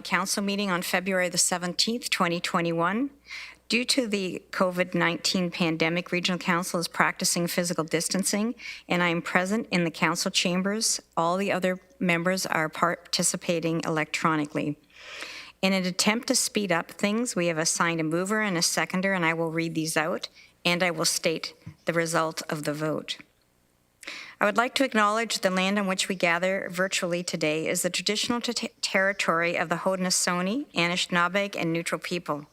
Council meeting on February the 17th, 2021. Due to the COVID-19 pandemic, Regional Council is practicing physical distancing, and I am present in the council chambers. All the other members are participating electronically. In an attempt to speed up things, we have assigned a mover and a seconder, and I will read these out, and I will state the result of the vote. I would like to acknowledge the land on which we gather virtually today is the traditional territory of the Haudenosaunee, Anishinaabe, and Neutral people.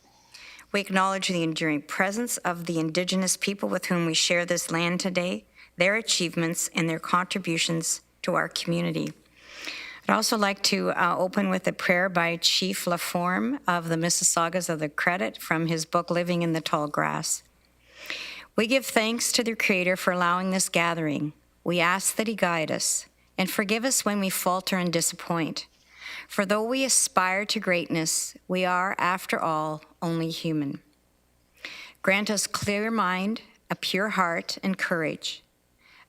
We acknowledge the enduring presence of the Indigenous people with whom we share this land today, their achievements, and their contributions to our community. I'd also like to open with a prayer by Chief Laforme of the Mississaugas of the Credit from his book, Living in the Tall Grass. We give thanks to the Creator for allowing this gathering. We ask that He guide us and forgive us when we falter and disappoint. For though we aspire to greatness, we are, after all, only human. Grant us clear mind, a pure heart, and courage.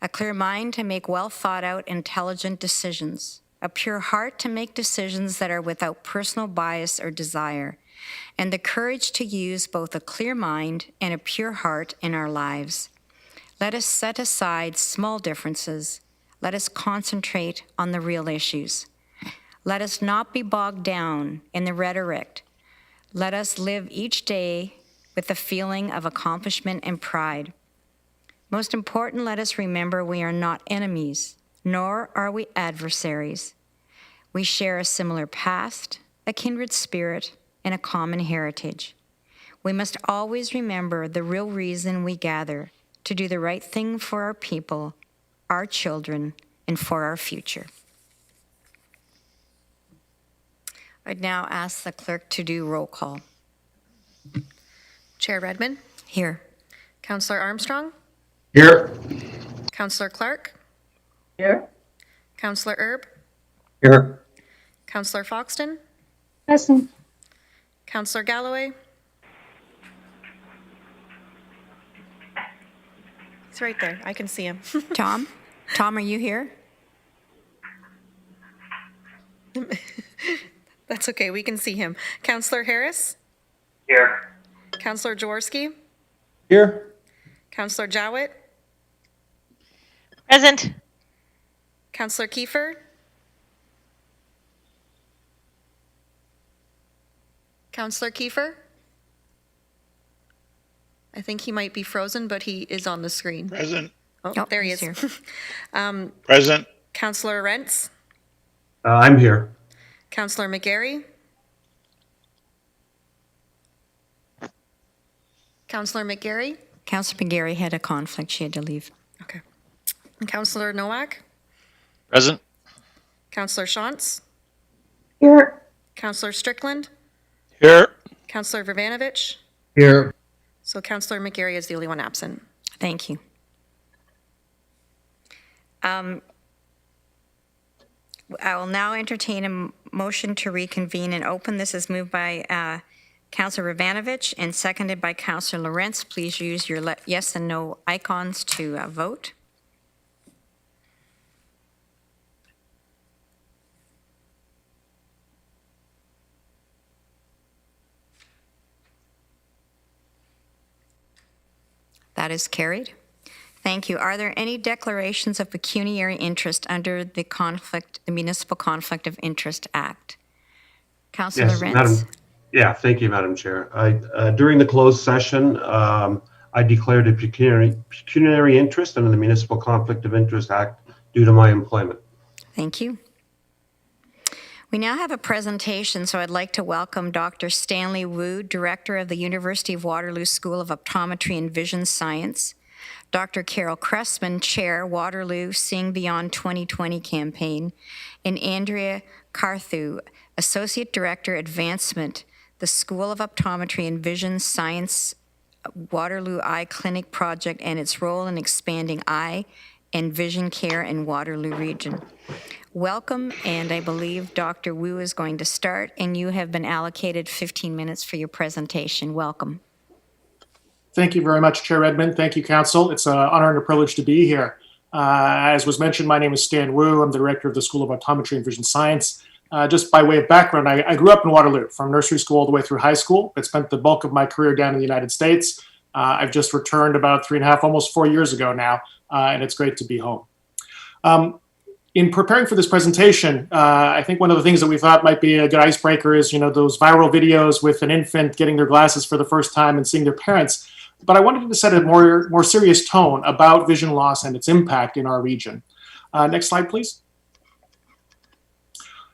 A clear mind to make well thought out, intelligent decisions. A pure heart to make decisions that are without personal bias or desire. And the courage to use both a clear mind and a pure heart in our lives. Let us set aside small differences. Let us concentrate on the real issues. Let us not be bogged down in the rhetoric. Let us live each day with a feeling of accomplishment and pride. Most important, let us remember we are not enemies, nor are we adversaries. We share a similar past, a kindred spirit, and a common heritage. We must always remember the real reason we gather, to do the right thing for our people, our children, and for our future. I'd now ask the clerk to do roll call. Chair Redman. Here. Councillor Armstrong. Here. Councillor Clark. Here. Councillor Erb. Here. Councillor Foxton. Present. Councillor Galloway. He's right there. I can see him. Tom? Tom, are you here? That's okay. We can see him. Councillor Harris. Here. Councillor Jaworski. Here. Councillor Jowett. Present. Councillor Kiefer. Councillor Kiefer. I think he might be frozen, but he is on the screen. Present. Oh, Oh, there he he's is. here. Present. Councillor Rentz. I'm here. Councillor McGarry. Councillor McGarry. Councillor McGarry had a conflict. She had to leave. Okay. And Councillor Nowak. Present. Councillor Shantz. Here. Councillor Strickland. Here. Councillor Vrbanovic. Here. So Councillor McGarry is the only one absent. Thank you. I will now entertain a motion to reconvene and open. This is moved by Councillor Vrbanovic and seconded by Councillor Lawrence. Please use your yes and no icons to vote. That is carried. Thank you. Are there any declarations of pecuniary interest under the Municipal Conflict of Interest Act? Councillor Yes, Rentz. thank you, Madam Chair. During the closed session, I declared a pecuniary interest under the Municipal Conflict of Interest Act due to my employment. Thank you. We now have a presentation, so I'd like to welcome Dr. Stanley Wu, Director of the University of Waterloo School of Optometry and Vision Science, Dr. Carol Cressman, Chair, Waterloo Seeing Beyond 2020 campaign, and Andrea Carthew, Associate Director, Advancement, the School of Optometry and Vision Science Waterloo Eye Clinic Project and its role in expanding eye and vision care in Waterloo region. Welcome, and I believe Dr. Wu is going to start, and you have been allocated 15 minutes for your presentation. Welcome. Thank you very much, Chair Redman. Thank you, Council. It's an honor and a privilege to be here. As was mentioned, my name is Stan Wu. I'm the Director of the School of Optometry and Vision Science. Just by way of background, I grew up in Waterloo from nursery school all the way through high school. I spent the bulk of my career down in the United States. I've just returned about 3.5, almost 4 years ago now, and it's great to be home. In preparing for this presentation, I think one of the things that we thought might be a good icebreaker is, those viral videos with an infant getting their glasses for the first time and seeing their parents. But I wanted to set a more serious tone about vision loss and its impact in our region. Next slide, please.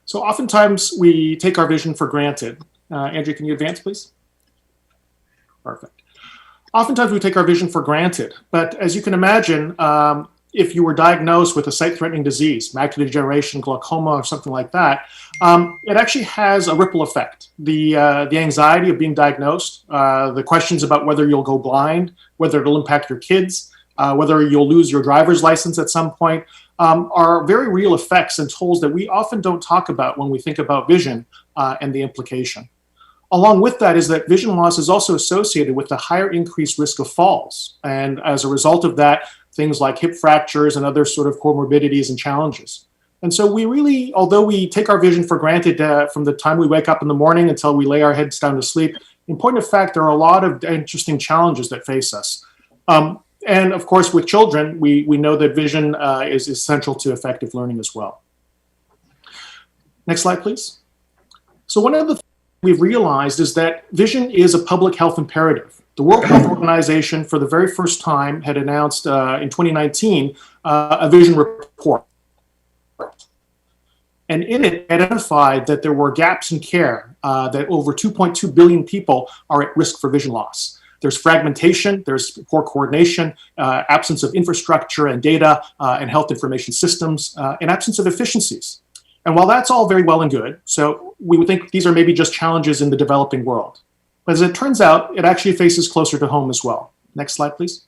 So oftentimes we take our vision for granted. Andrea, can you advance, please? Perfect. Oftentimes we take our vision for granted, but as you can imagine, if you were diagnosed with a sight-threatening disease, macular degeneration, glaucoma, or something like that, it actually has a ripple effect. The anxiety of being diagnosed, the questions about whether you'll go blind, whether it'll impact your kids, whether you'll lose your driver's license at some point, are very real effects and tolls that we often don't talk about when we think about vision and the implication. Along with that is that vision loss is also associated with a higher increased risk of falls. And as a result of that, things like hip fractures and other sort of comorbidities and challenges. And so we really, although we take our vision for granted from the time we wake up in the morning until we lay our heads down to sleep, in point of fact, there are a lot of interesting challenges that face us. And of course, with children, we know that vision is essential to effective learning as well. Next slide, please. So one of the things we've realized is that vision is a public health imperative. The World Health Organization, for the very first time, had announced in 2019 a vision report. And in it, identified that there were gaps in care, that over 2.2 billion people are at risk for vision loss. There's fragmentation, there's poor coordination, absence of infrastructure and data and health information systems, and absence of efficiencies. And while that's all very well and good, so we would think these are maybe just challenges in the developing world. But as it turns out, it actually faces closer to home as well. Next slide, please.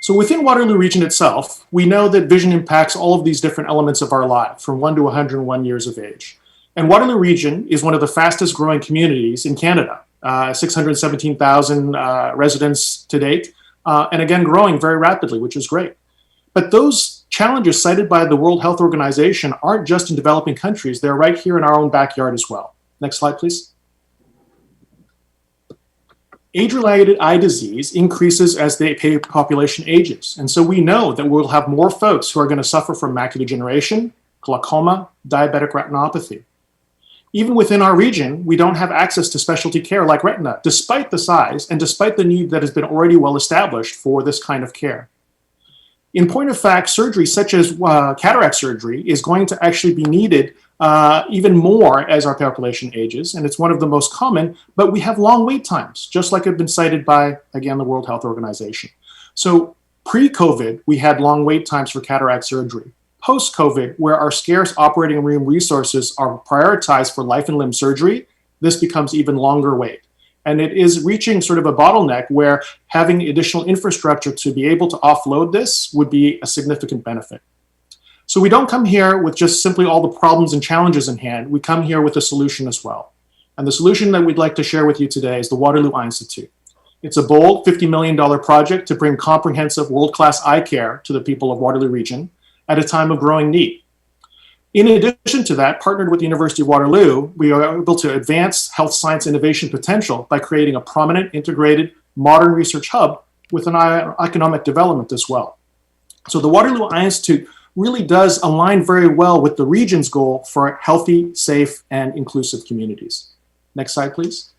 So within Waterloo region itself, we know that vision impacts all of these different elements of our lives from 1 to 101 years of age. And Waterloo region is one of the fastest growing communities in Canada, 617,000 residents to date, and again, growing very rapidly, which is great. But those challenges cited by the World Health Organization aren't just in developing countries, they're right here in our own backyard as well. Next slide, please. Age-related eye disease increases as the population ages. And so we know that we'll have more folks who are going to suffer from macular degeneration, glaucoma, diabetic retinopathy. Even within our region, we don't have access to specialty care like retina, despite the size and despite the need that has been already well established for this kind of care. In point of fact, surgery such as cataract surgery is going to actually be needed even more as our population ages, and it's one of the most common, but we have long wait times, just like have been cited by, again, the World Health Organization. So pre-COVID, we had long wait times for cataract surgery. Post-COVID, where our scarce operating room resources are prioritized for life and limb surgery, this becomes even longer wait. And it is reaching sort of a bottleneck where having additional infrastructure to be able to offload this would be a significant benefit. So we don't come here with just simply all the problems and challenges in hand. We come here with a solution as well. And the solution that we'd like to share with you today is the Waterloo Eye Institute. It's a bold $50 million project to bring comprehensive world-class eye care to the people of Waterloo region at a time of growing need. In addition to that, partnered with the University of Waterloo, we are able to advance health science innovation potential by creating a prominent, integrated, modern research hub with an eye on economic development as well. So the Waterloo Eye Institute really does align very well with the region's goal for healthy, safe, and inclusive communities. Next slide, please.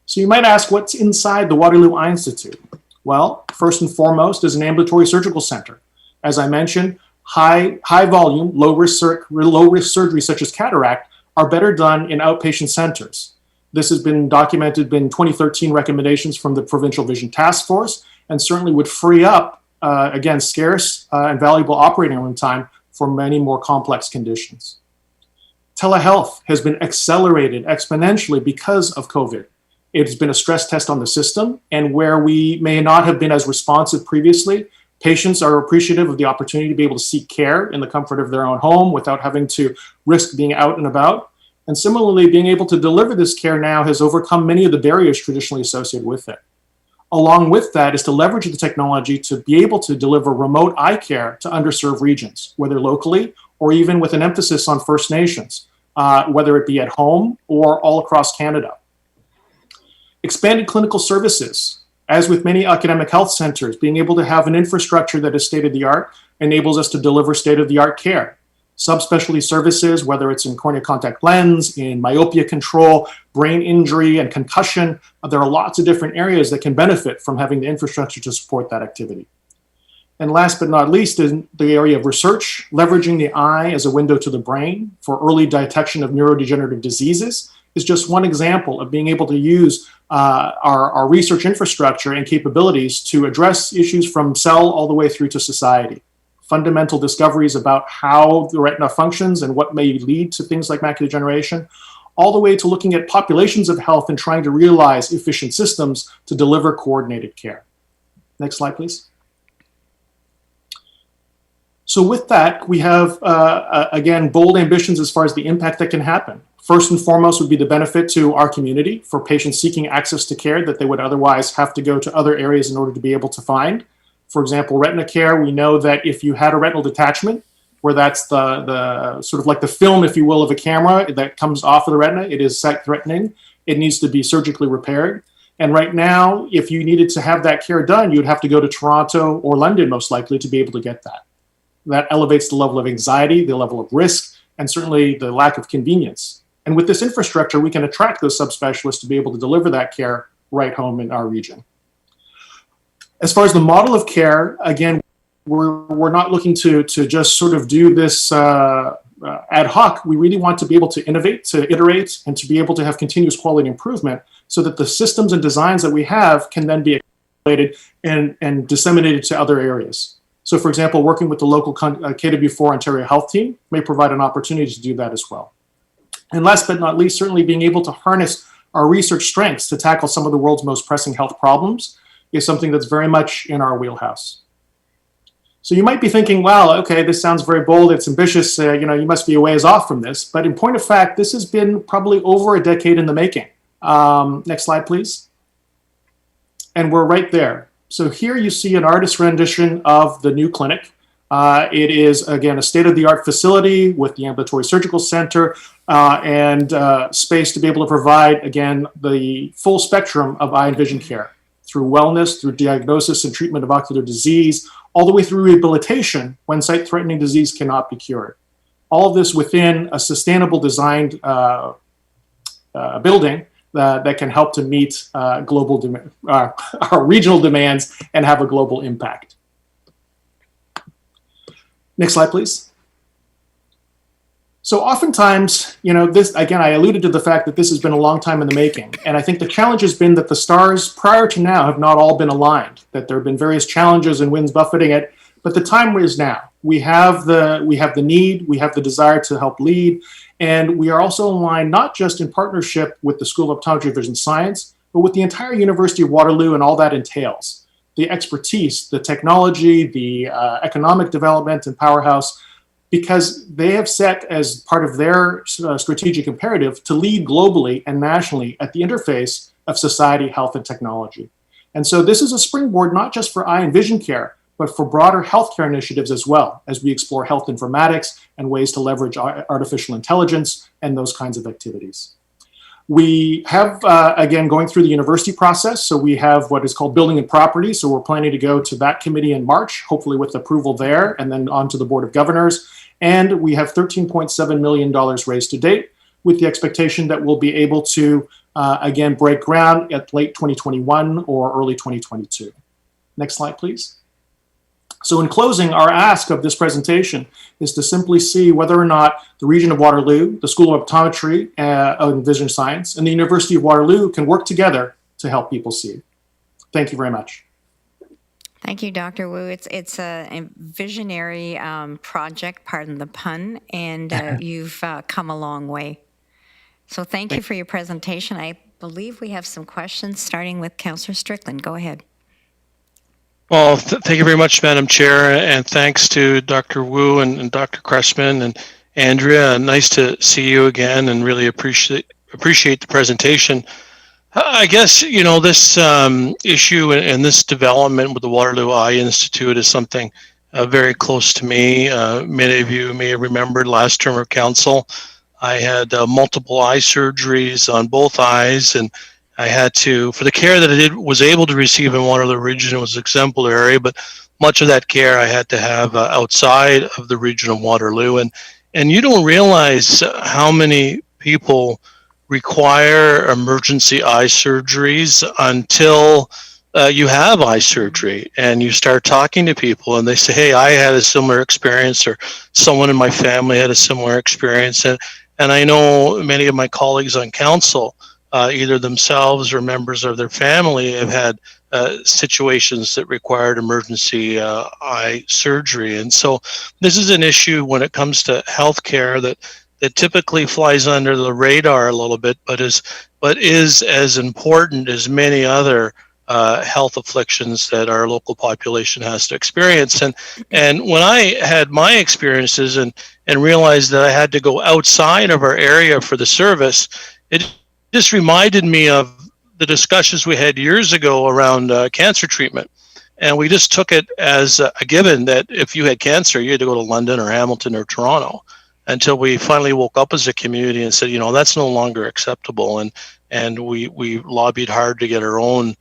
So you might ask, what's inside the Waterloo Eye Institute? Well, first and foremost is an ambulatory surgical center. As I mentioned, high volume, low risk surgery such as cataract are better done in outpatient centers. This has been documented in 2013 recommendations from the Provincial Vision Task Force, and certainly would free up, again, scarce and valuable operating room time for many more complex conditions. Telehealth has been accelerated exponentially because of COVID. It's been a stress test on the system, and where we may not have been as responsive previously, patients are appreciative of the opportunity to be able to seek care in the comfort of their own home without having to risk being out and about. And similarly, being able to deliver this care now has overcome many of the barriers traditionally associated with it. Along with that is to leverage the technology to be able to deliver remote eye care to underserved regions, whether locally or even with an emphasis on First Nations, whether it be at home or all across Canada. Expanded clinical services. As with many academic health centers, being able to have an infrastructure that is state-of-the-art enables us to deliver state-of-the-art care. Subspecialty services, whether it's in cornea contact lens, in myopia control, brain injury, and concussion, there are lots of different areas that can benefit from having the infrastructure to support that activity. And last but not least, in the area of research, leveraging the eye as a window to the brain for early detection of neurodegenerative diseases is just one example of being able to use our research infrastructure and capabilities to address issues from cell all the way through to society. Fundamental discoveries about how the retina functions and what may lead to things like macular degeneration, all the way to looking at populations of health and trying to realize efficient systems to deliver coordinated care. Next slide, please. So with that, we have, again, bold ambitions as far as the impact that can happen. First and foremost would be the benefit to our community for patients seeking access to care that they would otherwise have to go to other areas in order to be able to find. For example, retina care, we know that if you had a retinal detachment, where that's the sort of like the film, if you will, of a camera that comes off of the retina, it is sight threatening. It needs to be surgically repaired. And right now, if you needed to have that care done, you'd have to go to Toronto or London, most likely, to be able to get that. That elevates the level of anxiety, the level of risk, and certainly the lack of convenience. And with this infrastructure, we can attract those subspecialists to be able to deliver that care right home in our region. As far as the model of care, again, we're not looking to just sort of do this ad hoc. We really want to be able to innovate, to iterate, and to be able to have continuous quality improvement so that the systems and designs that we have can then be accumulated and disseminated to other areas. So, for example, working with the local KW4 Ontario Health team may provide an opportunity to do that as well. And last but not least, certainly being able to harness our research strengths to tackle some of the world's most pressing health problems is something that's very much in our wheelhouse. So you might be thinking, wow, okay, this sounds very bold, it's ambitious, you must be a ways off from this. But in point of fact, this has been probably over a decade in the making. Next slide, please. And we're right there. So here you see an artist's rendition of the new clinic. It is, again, a state-of-the-art facility with the ambulatory surgical center and space to be able to provide, again, the full spectrum of eye and vision care through wellness, through diagnosis and treatment of ocular disease, all the way through rehabilitation when sight-threatening disease cannot be cured. All of this within a sustainable designed building that can help to meet our regional demands and have a global impact. Next slide, please. So oftentimes, this, again, I alluded to the fact that this has been a long time in the making. And I think the challenge has been that the stars prior to now have not all been aligned, that there have been various challenges and winds buffeting it, but the time is now. We have the need, we have the desire to help lead, and we are also aligned not just in partnership with the School of Optometry and Vision Science, but with the entire University of Waterloo and all that entails. The expertise, the technology, the economic development and powerhouse, because they have set as part of their strategic imperative to lead globally and nationally at the interface of society, health, and technology. And so this is a springboard not just for eye and vision care, but for broader healthcare initiatives as well, as we explore health informatics and ways to leverage artificial intelligence and those kinds of activities. We have, again, going through the university process, so we have what is called building and property, so we're planning to go to that committee in March, hopefully with approval there, and then on to the Board of Governors. And we have $13.7 million raised to date, with the expectation that we'll be able to, again, break ground at late 2021 or early 2022. Next slide, please. So in closing, our ask of this presentation is to simply see whether or not the region of Waterloo, the School of Optometry and Vision Science, and the University of Waterloo can work together to help people see. Thank you very much. Thank you, Dr. Wu. It's a visionary project, pardon the pun, and you've come a long way. So thank you for your presentation. I believe we have some questions, starting with Councillor Strickland. Go ahead. Well, thank you very much, Madam Chair, and thanks to Dr. Wu and Dr. Cressman and Andrea. Nice to see you again, and really appreciate the presentation. I guess, this issue and this development with the Waterloo Eye Institute is something very close to me. Many of you may have remembered last term of council, I had multiple eye surgeries on both eyes, and I had to, for the care that I was able to receive in Waterloo Region was exemplary, but much of that care I had to have outside of the region of Waterloo. And you don't realize how many people require emergency eye surgeries until you have eye surgery and you start talking to people and they say, hey, I had a similar experience, or someone in my family had a similar experience. And I know many of my colleagues on council, either themselves or members of their family, have had situations that required emergency eye surgery. And so this is an issue when it comes to healthcare that typically flies under the radar a little bit, but is as important as many other health afflictions that our local population has to experience. And when I had my experiences and realized that I had to go outside of our area for the service, it just reminded me of the discussions we had years ago around cancer treatment. And we just took it as a given that if you had cancer, you had to go to London or Hamilton or Toronto, until we finally woke up as a community and said, that's no longer acceptable. And we lobbied hard to get our own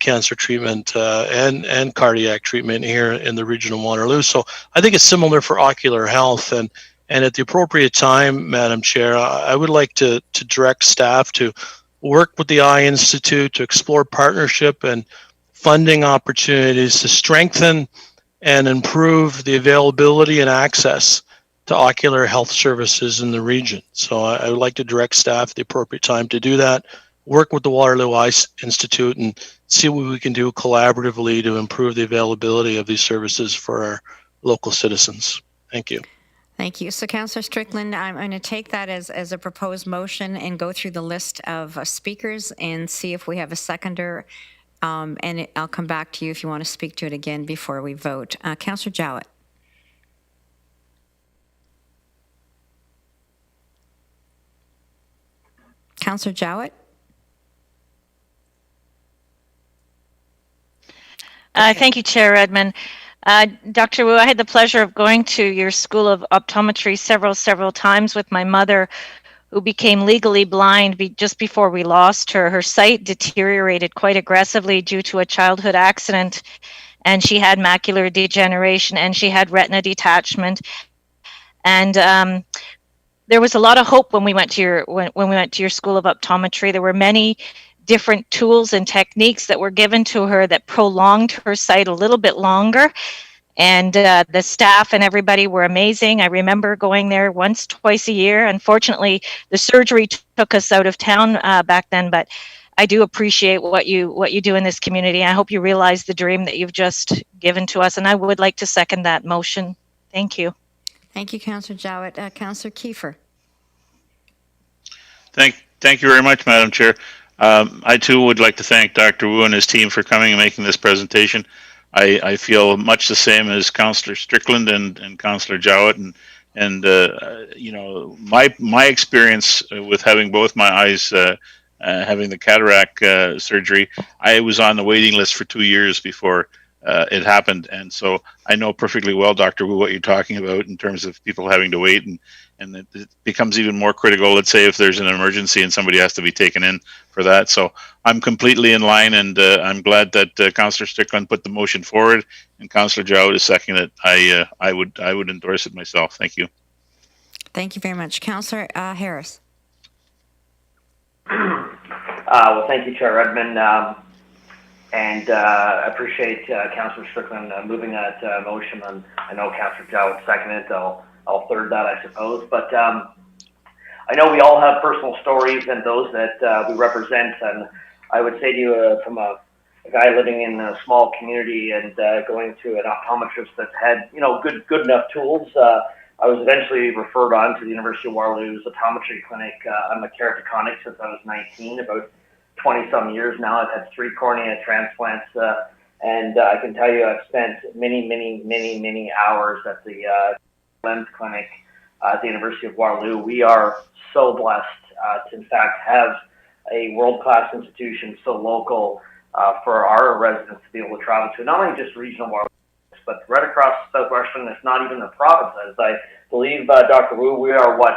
cancer treatment and cardiac treatment here in the region of Waterloo. So I think it's similar for ocular health. And at the appropriate time, Madam Chair, I would like to direct staff to work with the Eye Institute to explore partnership and funding opportunities to strengthen and improve the availability and access to ocular health services in the region. So I would like to direct staff at the appropriate time to do that, work with the Waterloo Eye Institute and see what we can do collaboratively to improve the availability of these services for our local citizens. Thank you. Thank you. So, Councillor Strickland, I'm going to take that as a proposed motion and go through the list of speakers and see if we have a seconder. I'll come back to you if you want to speak to it again before we vote. Councillor Jowett. Councillor Jowett? Thank you, Chair Redman. Dr. Wu, I had the pleasure of going to your School of Optometry several times with my mother, who became legally blind just before we lost her. Her sight deteriorated quite aggressively due to a childhood accident, and she had macular degeneration and she had retina detachment. And there was a lot of hope when we went to your School of Optometry. There were many different tools and techniques that were given to her that prolonged her sight a little bit longer. And the staff and everybody were amazing. I remember going there once, twice a year. Unfortunately, the surgery took us out of town back then, but I do appreciate what you do in this community. I hope you realize the dream that you've just given to us. And I would like to second that motion. Thank you. Thank you, Councillor Jowett. Councillor Kiefer. Thank you very much, Madam Chair. I too would like to thank Dr. Wu and his team for coming and making this presentation. I feel much the same as Councillor Strickland and Councillor Jowett, and my experience with having both my eyes having the cataract surgery, I was on the waiting list for 2 years before it happened, and so I know perfectly well, Dr. Wu, what you're talking about in terms of people having to wait, and it becomes even more critical, let's say, if there's an emergency and somebody has to be taken in for that. So I'm completely in line, and I'm glad that Councillor Strickland put the motion forward and Councillor Jowett is seconded it. I would endorse it myself. Thank you. Thank you very much. Councillor Harris. Well, thank you, Chair Redman, and I appreciate Councillor Strickland moving that motion, and I know Councillor Jowett seconded it. I'll third that, I suppose. But I know we all have personal stories and those that we represent. And I would say to you, from a guy living in a small community and going to an optometrist that's had, good enough tools, I was eventually referred on to the University of Waterloo's optometry clinic. I'm a keratoconic since I was 19, about 20 some years now. I've had 3 cornea transplants. And I can tell you I've spent many hours at the lens clinic at the University of Waterloo. We are so blessed to in fact have a world-class institution so local for our residents to be able to travel to, not only just regional Waterloo, but right across Southwestern, it's not even the province. As I believe, Dr. Wu, we are one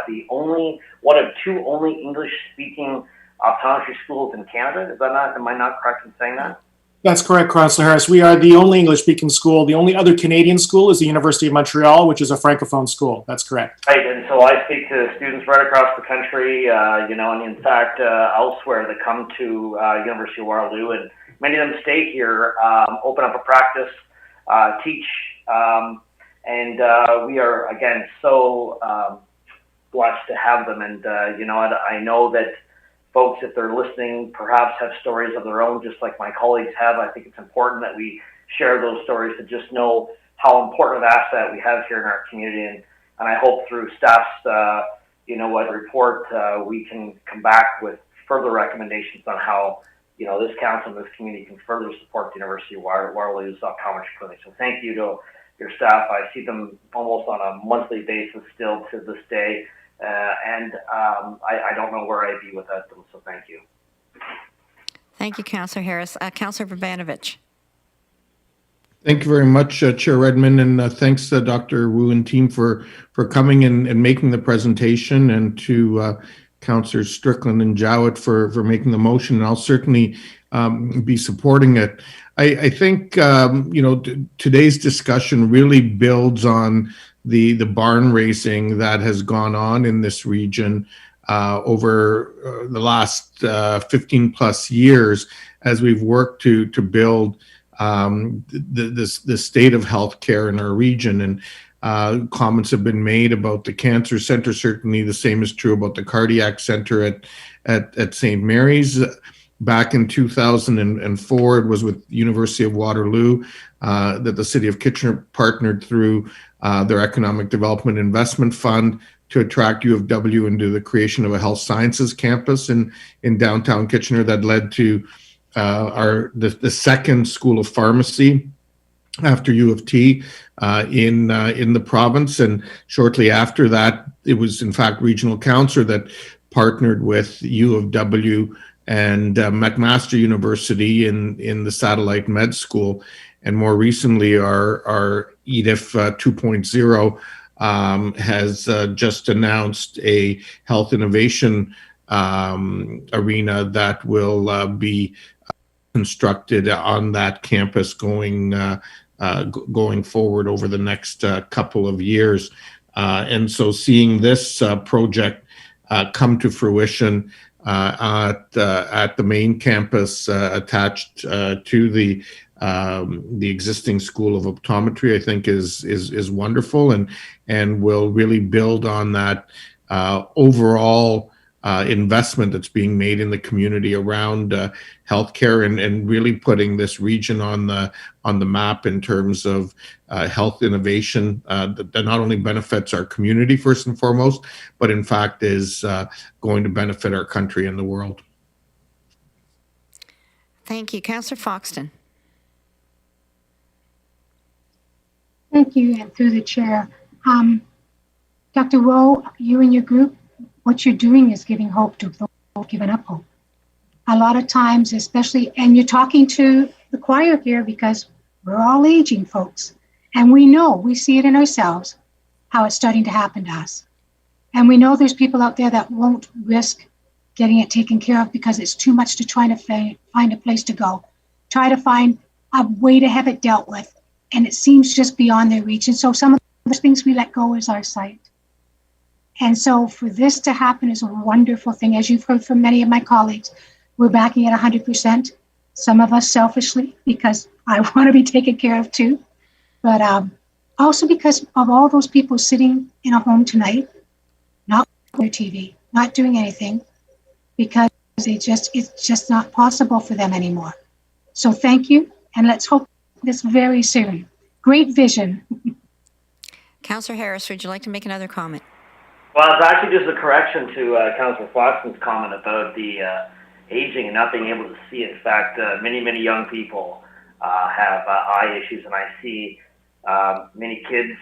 of two only English-speaking optometry schools in Canada. Is that not? Am I not correct in saying that? That's correct, Councillor Harris. We are the only English-speaking school. The only other Canadian school is the University of Montreal, which is a francophone school. That's correct. Right, and so I speak to students right across the country, and in fact, elsewhere that come to University of Waterloo, and many of them stay here, open up a practice, teach, and we are, again, so blessed to have them. And, I know that folks, if they're listening, perhaps have stories of their own, just like my colleagues have. I think it's important that we share those stories to just know how important an asset we have here in our community. And I hope through staff's, report, we can come back with further recommendations on how, this council and this community can further support the University of Waterloo's optometry clinic. So thank you to your staff. I see them almost on a monthly basis still to this day. And I don't know where I'd be without them, so thank you. Thank you, Councillor Harris. Councillor Vrbanovic. Thank you very much, Chair Redman, and thanks to Dr. Wu and team for coming and making the presentation, and to Councillors Strickland and Jowett for making the motion. And I'll certainly be supporting it. I think today's discussion really builds on the barn racing that has gone on in this region over the last 15 plus years, as we've worked to build the state of healthcare in our region. And comments have been made about the cancer center. Certainly the same is true about the cardiac center at St. Mary's. Back in 2004, it was with University of Waterloo that the City of Kitchener partnered through their Economic Development Investment Fund to attract U of W into the creation of a health sciences campus in downtown Kitchener that led to the second School of Pharmacy after U of T in the province. And shortly after that, it was in fact Regional Council that partnered with U of W and McMaster University in the Satellite Med School. And more recently, our EDIF 2.0 has just announced a health innovation arena that will be constructed on that campus going forward over the next couple of years. And so seeing this project come to fruition at the main campus attached to the existing School of Optometry, I think is wonderful, and will really build on that overall investment that's being made in the community around healthcare, and really putting this region on the map in terms of health innovation that not only benefits our community first and foremost, but in fact is going to benefit our country and the world. Thank you. Councillor Foxton. Thank you, and through the chair. Dr. Wu, you and your group, what you're doing is giving hope to those who've given up hope. A lot of times, especially, and you're talking to the choir here because we're all aging folks. And we see it in ourselves, how it's starting to happen to us. And we know there's people out there that won't risk getting it taken care of because it's too much to try to find a place to go, try to find a way to have it dealt with. And it seems just beyond their reach. And so some of the things we let go is our sight. And so for this to happen is a wonderful thing. As you've heard from many of my colleagues, we're backing it 100%. Some of us selfishly, because I want to be taken care of too. But also because of all those people sitting in a home tonight, not on their TV, not doing anything, because it's just not possible for them anymore. So thank you, and let's hope this very soon. Great vision. Councillor Harris, would you like to make another comment? Well, it's actually just a correction to Councillor Foxton's comment about the aging and not being able to see. In fact, many young people have eye issues, and I see many kids,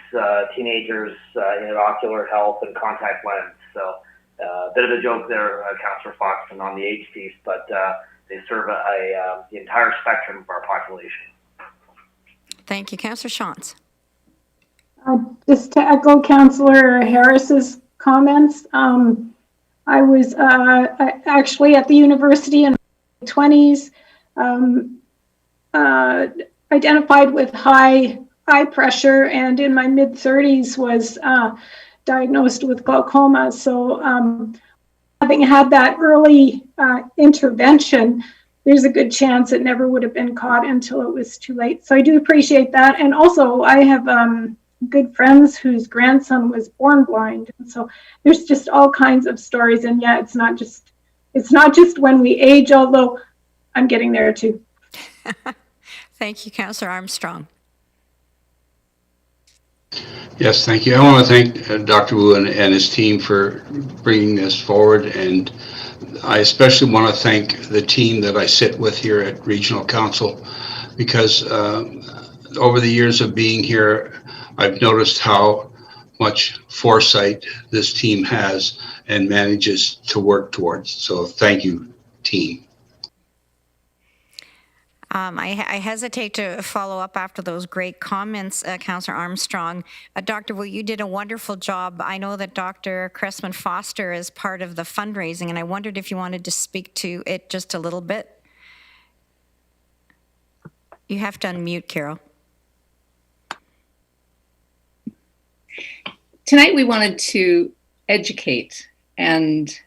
teenagers in ocular health and contact lens. So a bit of a joke there, Councillor Foxton, on the age piece, but they serve the entire spectrum of our population. Thank you. Councillor Shantz. Just to echo Councillor Harris's comments, I was actually at the university in my 20s, identified with high eye pressure, and in my mid-30s was diagnosed with glaucoma. So having had that early intervention, there's a good chance it never would have been caught until it was too late. So I do appreciate that. And also I have good friends whose grandson was born blind. And so there's just all kinds of stories. And yeah, it's not just when we age, although I'm getting there too. Thank you, Councillor Armstrong. Yes, thank you. I want to thank Dr. Wu and his team for bringing this forward. And I especially want to thank the team that I sit with here at Regional Council, because over the years of being here, I've noticed how much foresight this team has and manages to work towards. So thank you, team. I hesitate to follow up after those great comments, Councillor Armstrong. Dr. Wu, you did a wonderful job. I know that Dr. Cressman-Foster is part of the fundraising, and I wondered if you wanted to speak to it just a little bit. You have to unmute, Carol. Tonight we wanted to educate and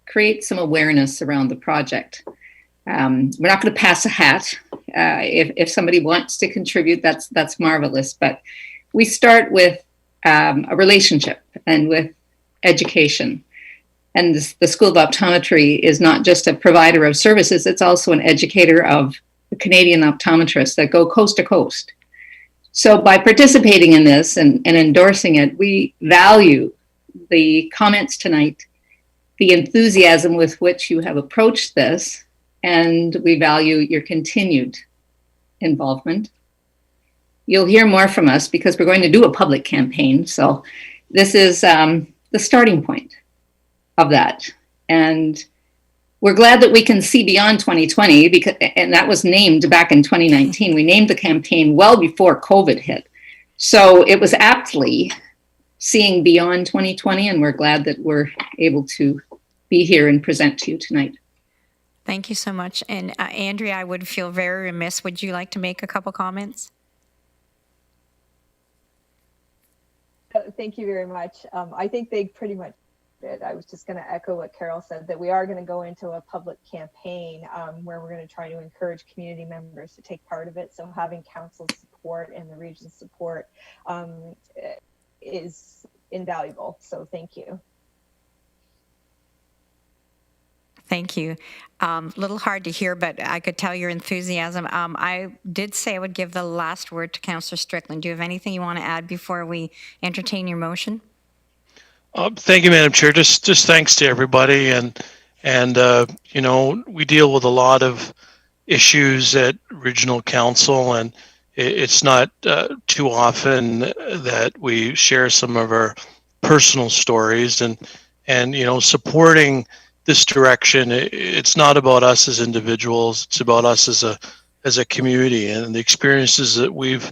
create some awareness around the project. We're not going to pass a hat. If somebody wants to contribute, that's marvelous. But we start with a relationship and with education. And the School of Optometry is not just a provider of services, it's also an educator of the Canadian optometrists that go coast to coast. So by participating in this and endorsing it, we value the comments tonight, the enthusiasm with which you have approached this, and we value your continued involvement. You'll hear more from us because we're going to do a public campaign. So this is the starting point of that. And we're glad that we can see beyond 2020, and that was named back in 2019. We named the campaign well before COVID hit. So it was aptly seeing beyond 2020, and we're glad that we're able to be here and present to you tonight. Thank you so much. And Andrea, I would feel very remiss. Would you like to make a couple comments? Thank you very much. I think they pretty much did. I was just going to echo what Carol said, that we are going to go into a public campaign where we're going to try to encourage community members to take part of it. So having council support and the region's support is invaluable. So thank you. Thank you. Little hard to hear, but I could tell your enthusiasm. I did say I would give the last word to Councillor Strickland. Do you have anything you want to add before we entertain your motion? Thank you, Madam Chair. Just thanks to everybody, and you know, we deal with a lot of issues at Regional Council, and it's not too often that we share some of our personal stories, and you know, supporting this direction. It's not about us as individuals. It's about us as a community, and the experiences that we've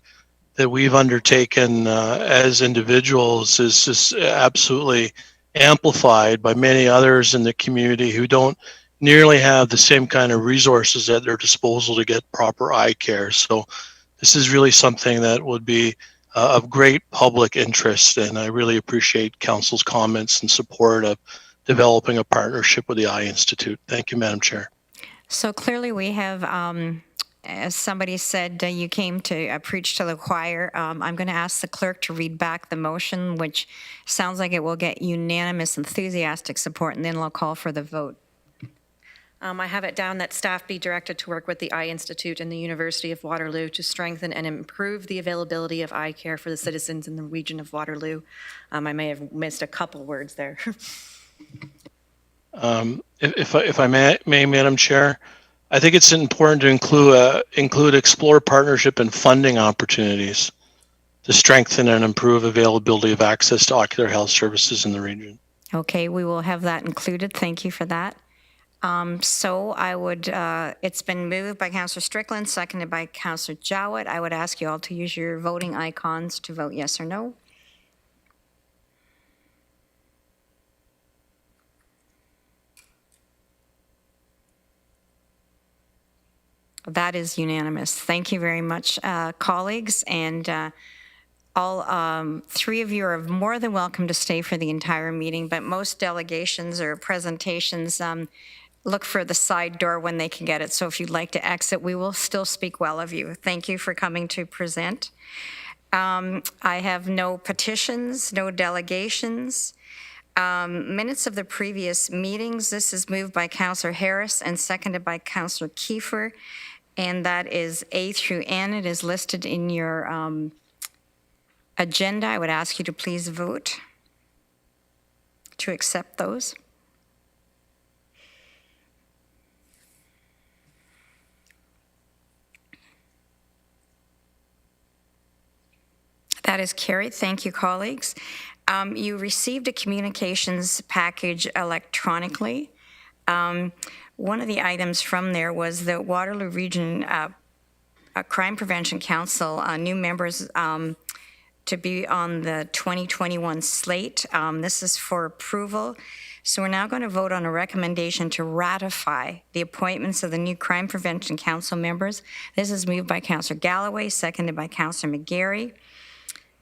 undertaken as individuals is just absolutely amplified by many others in the community who don't nearly have the same kind of resources at their disposal to get proper eye care. So this is really something that would be of great public interest, and I really appreciate Council's comments and support of developing a partnership with the Eye Institute. Thank you, Madam Chair. So clearly we have, as somebody said, you came to preach to the choir. I'm going to ask the clerk to read back the motion, which sounds like it will get unanimous, enthusiastic support, and then I'll call for the vote. I have it down that staff be directed to work with the Eye Institute and the University of Waterloo to strengthen and improve the availability of eye care for the citizens in the region of Waterloo. I may have missed a couple words there. If I may, Madam Chair, I think it's important to include explore partnership and funding opportunities to strengthen and improve availability of access to ocular health services in the region. Okay, we will have that included. Thank you for that. So I would, it's been moved by Councillor Strickland, seconded by Councillor Jowett. I would ask you all to use your voting icons to vote yes or no. That is unanimous. Thank you very much, colleagues. And all three of you are more than welcome to stay for the entire meeting, but most delegations or presentations look for the side door when they can get it. So if you'd like to exit, we will still speak well of you. Thank you for coming to present. I have no petitions, no delegations. Minutes of the previous meetings. This is moved by Councillor Harris and seconded by Councillor Kiefer. And that is A through N. It is listed in your agenda. I would ask you to please vote to accept those. That is carried. Thank you, colleagues. You received a communications package electronically. One of the items from there was the Waterloo Region Crime Prevention Council, new members to be on the 2021 slate. This is for approval. So we're now going to vote on a recommendation to ratify the appointments of the new Crime Prevention Council members. This is moved by Councillor Galloway, seconded by Councillor McGarry.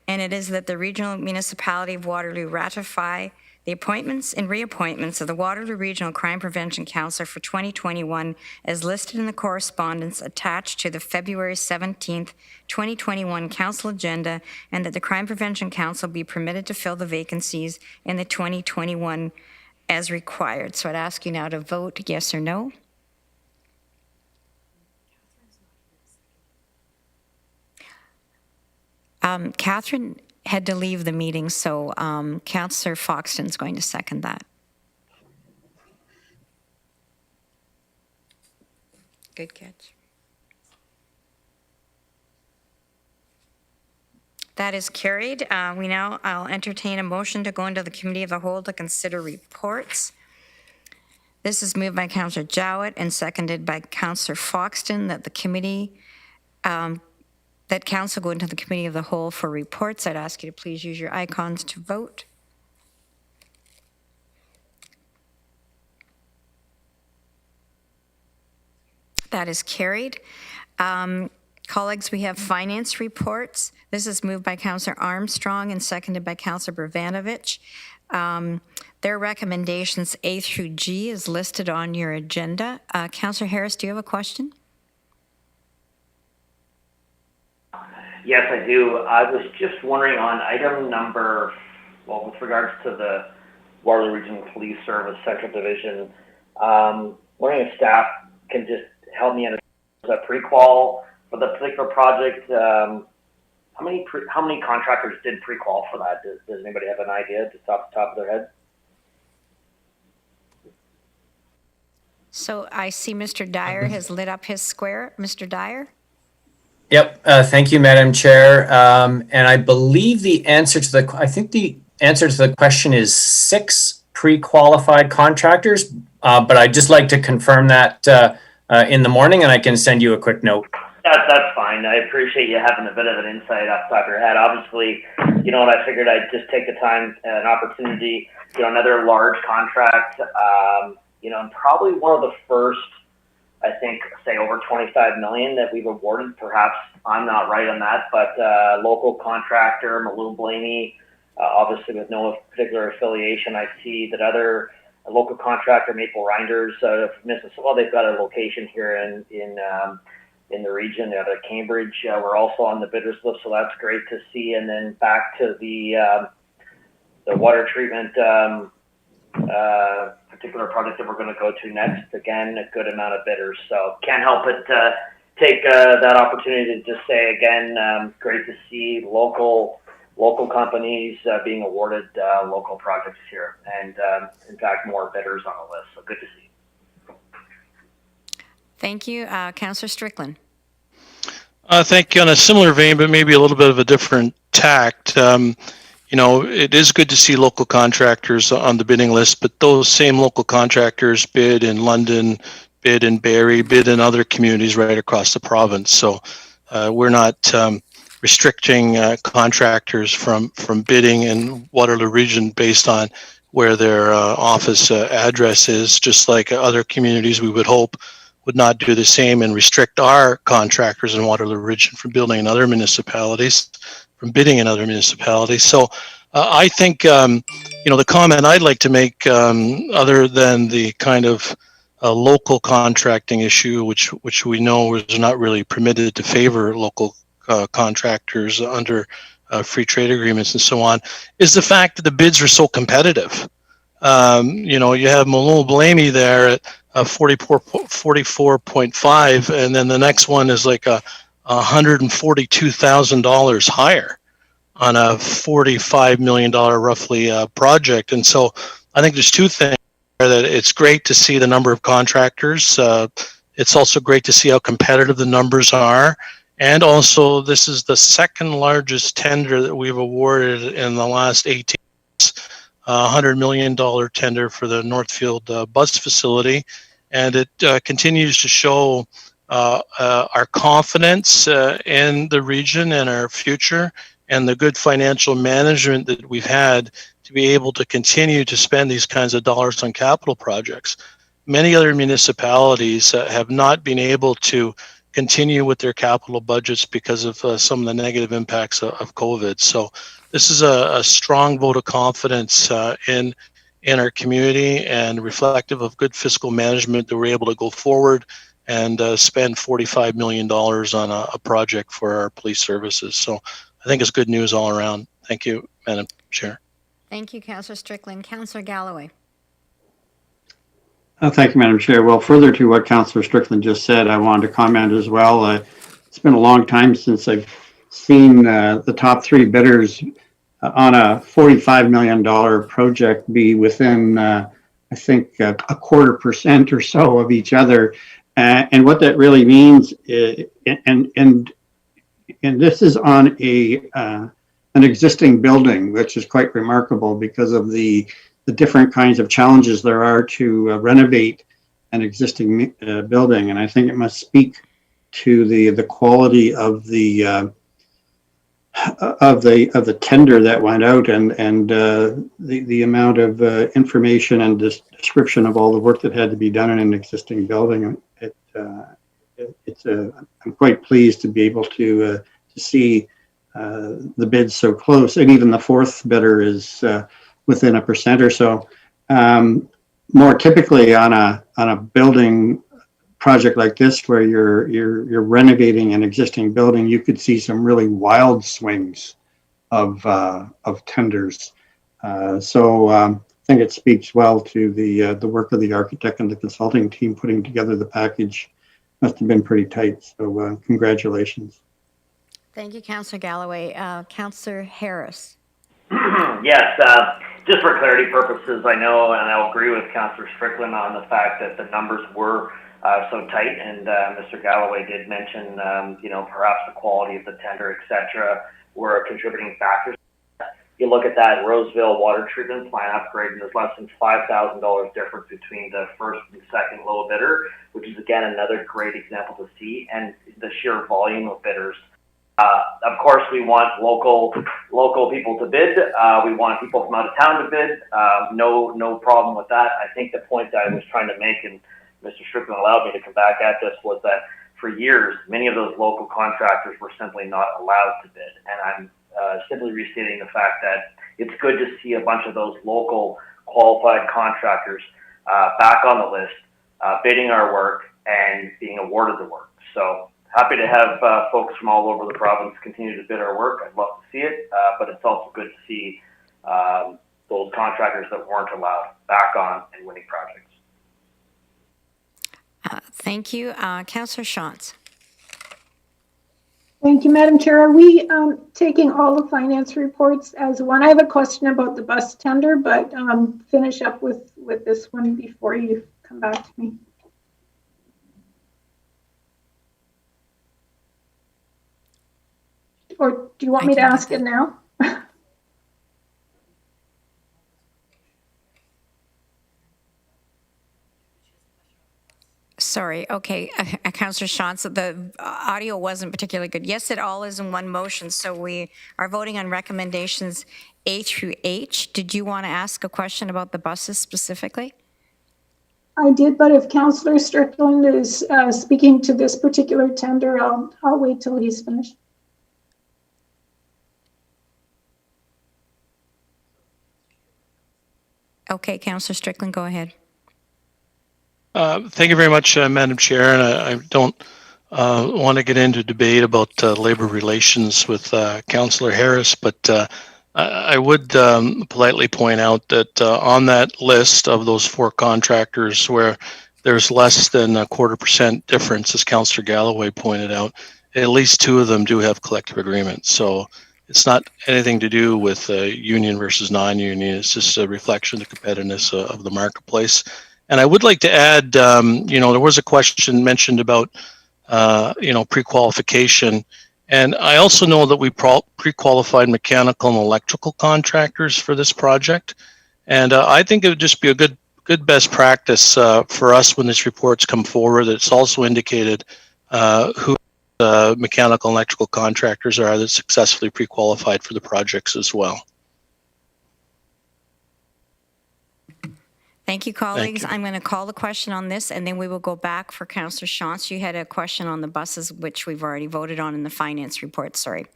And it is that the Regional Municipality of Waterloo ratify the appointments and reappointments of the Waterloo Regional Crime Prevention Council for 2021 as listed in the correspondence attached to the February 17th, 2021 Council agenda, and that the Crime Prevention Council be permitted to fill the vacancies in the 2021 as required. So I'd ask you now to vote yes or no. Catherine had to leave the meeting, so Councillor Foxton is going to second that. Good catch. That is carried. I'll entertain a motion to go into the Committee of the Whole to consider reports. This is moved by Councillor Jowett and seconded by Councillor Foxton that the committee that council go into the Committee of the Whole for reports. I'd ask you to please use your icons to vote. That is carried. Colleagues, we have finance reports. This is moved by Councillor Armstrong and seconded by Councillor Vrbanovic. Their recommendations A through G is listed on your agenda. Councillor Harris, do you have a question? Yes, I do. I was just wondering on item number, well, with regards to the Waterloo Regional Police Service Central Division, wondering if staff can just help me understand the pre-qual for the particular project. How many contractors did pre-qual for that? Does anybody have an idea just off the top of their head? So I see Mr. Dyer has lit up his square. Mr. Dyer? Yep. Thank you, Madam Chair. And I believe the answer to the question is 6 pre-qualified contractors. But I'd just like to confirm that in the morning, and I can send you a quick note. That's fine. I appreciate you having a bit of an insight off the top of your head. Obviously, you know what, I figured I'd just take the time, an opportunity, another large contract, and probably one of the first, I think, say over 25 million that we've awarded. Perhaps I'm not right on that, but local contractor, Malou Blaney, obviously with no particular affiliation. I see that other local contractor, Maple Reinders, Mississauga, well, they've got a location here in the region, out of Cambridge. We're also on the bidders list, so that's great to see. And then back to the water treatment particular project that we're going to go to next. Again, a good amount of bidders, so can't help but take that opportunity to just say again, great to see local companies being awarded local projects here, and in fact more bidders on the list, so good to see. Thank you. Councillor Strickland. Thank you. On a similar vein, but maybe a little bit of a different tact. it is good to see local contractors on the bidding list, but those same local contractors bid in London, bid in Barrie, bid in other communities right across the province. So we're not restricting contractors from bidding in Waterloo region based on where their office address is, just like other communities we would hope would not do the same and restrict our contractors in Waterloo region from building in other municipalities, from bidding in other municipalities. So I think, the comment I'd like to make, other than the kind of local contracting issue, which we know is not really permitted to favor local contractors under free trade agreements and so on, is the fact that the bids are so competitive. You have Malone Blamey there at 44.5, and then the next one is like $142,000 higher on a $45 million roughly project. And so I think there's two things there, that it's great to see the number of contractors. It's also great to see how competitive the numbers are. And also, this is the second largest tender that we've awarded in the last 18 months, $100 million tender for the Northfield bus facility. And it continues to show our confidence in the region and our future, and the good financial management that we've had to be able to continue to spend these kinds of dollars on capital projects. Many other municipalities have not been able to continue with their capital budgets because of some of the negative impacts of COVID. So this is a strong vote of confidence in our community, and reflective of good fiscal management that we're able to go forward and spend $45 million on a project for our police services. So I think it's good news all around. Thank you, Madam Chair. Thank you, Councillor Strickland. Councillor Galloway. Thank you, Madam Chair. Well, further to what Councillor Strickland just said, I wanted to comment as well. It's been a long time since I've seen the top three bidders on a $45 million project be within, I think, a 0.25% or so of each other. And what that really means, and this is on an existing building, which is quite remarkable because of the different kinds of challenges there are to renovate an existing building. And I think it must speak to the quality of the tender that went out, and the amount of information and description of all the work that had to be done in an existing building. I'm quite pleased to be able to see the bids so close, and even the fourth bidder is within 1% or so. More typically on a building project like this, where you're renovating an existing building, you could see some really wild swings of tenders. So I think it speaks well to the work of the architect and the consulting team putting together the package. Must have been pretty tight. So congratulations. Thank you, Councillor Galloway. Councillor Harris. Yes, just for clarity purposes, I know, and I'll agree with Councillor Strickland on the fact that the numbers were so tight, and Mr. Galloway did mention, perhaps the quality of the tender, etc., were contributing factors. You look at that Roseville water treatment plant upgrade, and there's less than $5,000 difference between the first and second low bidder, which is again another great example to see, and the sheer volume of bidders. Of course, we want local people to bid. We want people from out of town to bid. No problem with that. I think the point that I was trying to make, and Mr. Strickland allowed me to come back at this, was that for years, many of those local contractors were simply not allowed to bid. And I'm simply restating the fact that it's good to see a bunch of those local qualified contractors back on the list, bidding our work and being awarded the work. So happy to have folks from all over the province continue to bid our work. I'd love to see it, but it's also good to see those contractors that weren't allowed back on and winning projects. Thank you. Councillor Shantz. Thank you, Madam Chair. Are we taking all the finance reports as one? I have a question about the bus tender, but finish up with this one before you come back to me. Or do you want me to ask it now? Sorry, okay, Councillor Shantz, the audio wasn't particularly good. Yes, it all is in one motion, so we are voting on recommendations A through H. Did you want to ask a question about the buses specifically? I did, but if Councillor Strickland is speaking to this particular tender, I'll wait till he's finished. Okay, Councillor Strickland, go ahead. Thank you very much, Madam Chair. And I don't want to get into debate about labor relations with Councillor Harris, but I would politely point out that on that list of those 4 contractors where there's less than 0.25% difference, as Councillor Galloway pointed out, at least 2 of them do have collective agreements. So it's not anything to do with union versus non-union. It's just a reflection of the competitiveness of the marketplace. And I would like to add, there was a question mentioned about, pre-qualification. And I also know that we pre-qualified mechanical and electrical contractors for this project. And I think it would just be a good best practice for us when these reports come forward. It's also indicated who mechanical and electrical contractors are that successfully pre-qualified for the projects as well. Thank you, colleagues. I'm going to call the question on this, and then we will go back for Councillor Shantz. You had a question on the buses, which we've already voted on in the finance report. Sorry.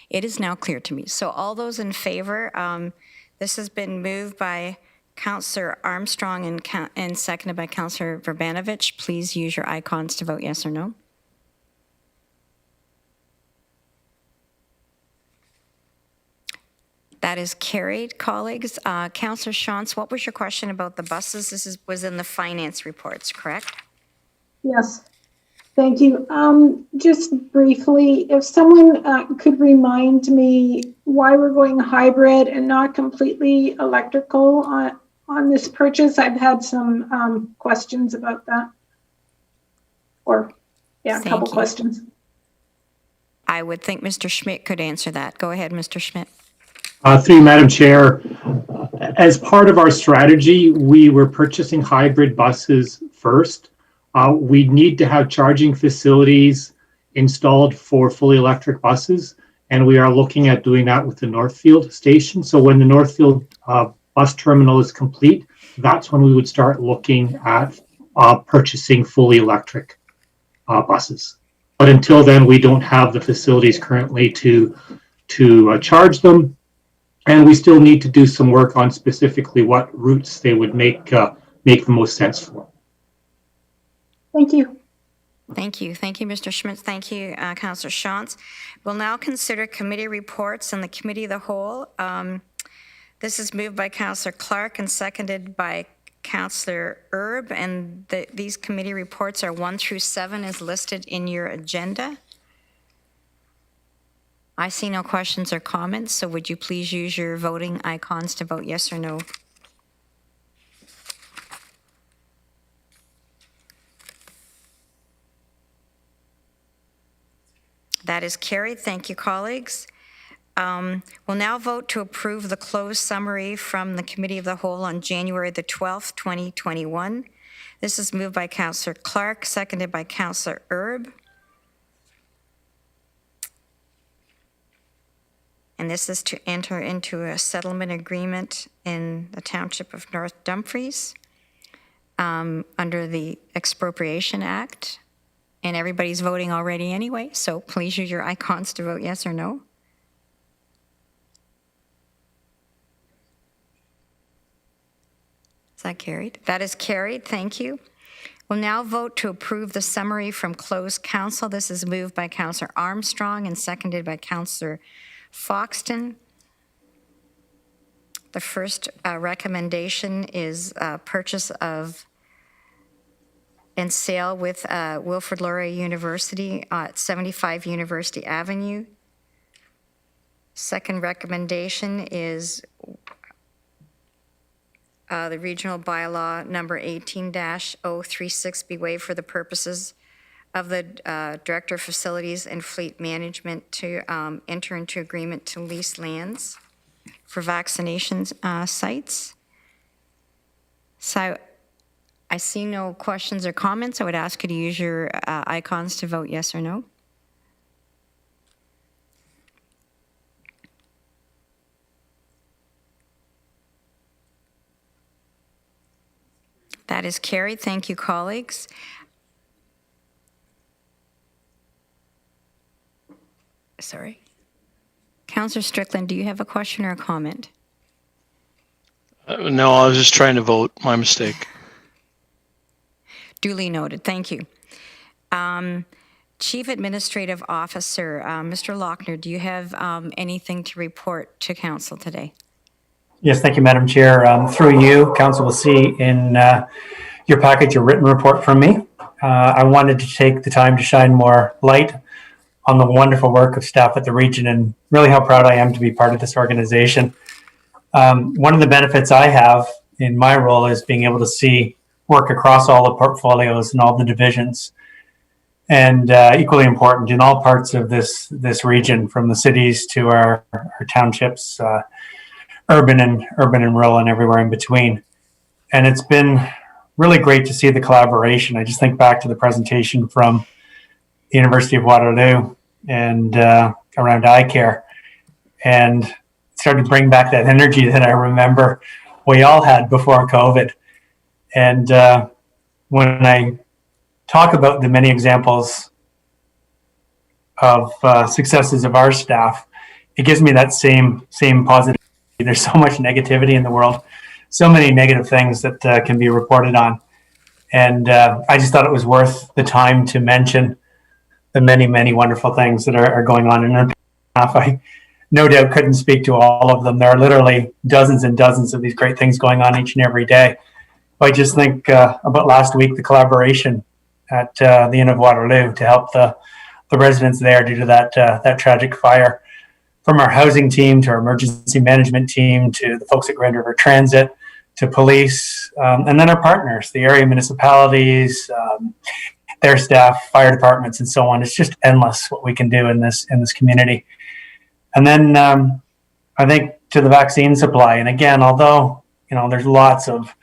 It is now clear to me. So all those in favor, this has been moved by Councillor Armstrong and seconded by Councillor Vrbanovic. Please use your icons to vote yes or no. That is carried, colleagues. Councillor Shantz, what was your question about the buses? This was in the finance reports, correct? Yes, thank you. Just briefly, if someone could remind me why we're going hybrid and not completely electrical on this purchase. I've had some questions about that. A couple questions. I would think Mr. Schmidt could answer that. Go ahead, Mr. Schmidt. Through you, Madam Chair, as part of our strategy, we were purchasing hybrid buses first. We need to have charging facilities installed for fully electric buses, and we are looking at doing that with the Northfield station. So when the Northfield bus terminal is complete, that's when we would start looking at purchasing fully electric buses. But until then, we don't have the facilities currently to charge them. And we still need to do some work on specifically what routes they would make the most sense for. Thank you. Thank you. Thank you, Mr. Schmidt. Thank you, Councillor Shantz. We'll now consider committee reports and the committee of the whole. This is moved by Councillor Clark and seconded by Councillor Erb. And these committee reports are 1 through 7 as listed in your agenda. I see no questions or comments, so would you please use your voting icons to vote yes or no? That is carried. Thank you, colleagues. We'll now vote to approve the closed summary from the Committee of the Whole on January the 12th, 2021. This is moved by Councillor Clark, seconded by Councillor Erb. And this is to enter into a settlement agreement in the Township of North Dumfries under the Expropriation Act. And everybody's voting already anyway, so please use your icons to vote yes or no. Is that carried? That is carried. Thank you. We'll now vote to approve the summary from closed council. This is moved by Councillor Armstrong and seconded by Councillor Foxton. The first recommendation is purchase of and sale with Wilfrid Laurier University at 75 University Avenue. Second recommendation is the regional bylaw number 18-036 be waived for the purposes of the Director of Facilities and Fleet Management to enter into agreement to lease lands for vaccination sites. So I see no questions or comments. I would ask you to use your icons to vote yes or no. That is carried. Thank you, colleagues. Sorry. Councillor Strickland, do you have a question or a comment? No, I was just trying to vote. My mistake. Duly noted. Thank you. Chief Administrative Officer, Mr. Lochner, do you have anything to report to Council today? Yes, thank you, Madam Chair. Through you, Council will see in your package a written report from me. I wanted to take the time to shine more light on the wonderful work of staff at the region and really how proud I am to be part of this organization. One of the benefits I have in my role is being able to see work across all the portfolios and all the divisions, and equally important in all parts of this region, from the cities to our townships, urban and rural and everywhere in between. And it's been really great to see the collaboration. I just think back to the presentation from the University of Waterloo and around eye care, and started to bring back that energy that I remember we all had before COVID. And when I talk about the many examples of successes of our staff, it gives me that same positive. There's so much negativity in the world, so many negative things that can be reported on. And I just thought it was worth the time to mention the many, many wonderful things that are going on in our behalf. I no doubt couldn't speak to all of them. There are literally dozens and dozens of these great things going on each and every day. I just think about last week, the collaboration at the Inn of Waterloo to help the residents there due to that tragic fire. From our housing team to our emergency management team to the folks at Grand River Transit to police, and then our partners, the area municipalities, their staff, fire departments, and so on. It's just endless what we can do in this community. And then I think to the vaccine supply. And again, although there's lots of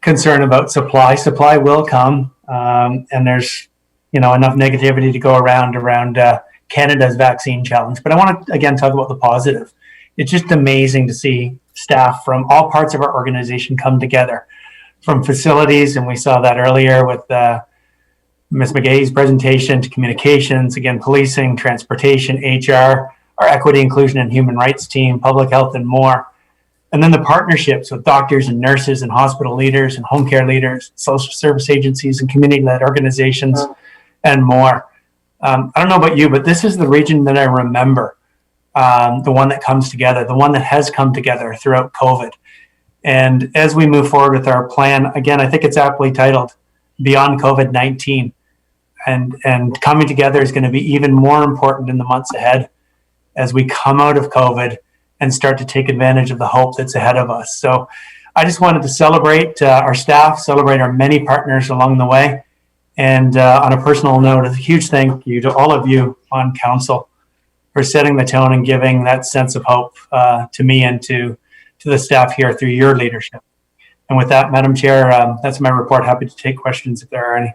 concern about supply will come, and there's enough negativity to go around Canada's vaccine challenge. But I want to again talk about the positive. It's just amazing to see staff from all parts of our organization come together, from facilities, and we saw that earlier with Ms. McGay's presentation, to communications, again, policing, transportation, HR, our equity, inclusion, and human rights team, public health, and more. And then the partnerships with doctors and nurses and hospital leaders and home care leaders, social service agencies and community-led organizations, and more. I don't know about you, but this is the region that I remember, the one that comes together, the one that has come together throughout COVID. And as we move forward with our plan, again, I think it's aptly titled Beyond COVID-19. And coming together is going to be even more important in the months ahead as we come out of COVID and start to take advantage of the hope that's ahead of us. So I just wanted to celebrate our staff, celebrate our many partners along the way. And on a personal note, a huge thank you to all of you on council for setting the tone and giving that sense of hope to me and to the staff here through your leadership. And with that, Madam Chair, that's my report. Happy to take questions if there are any.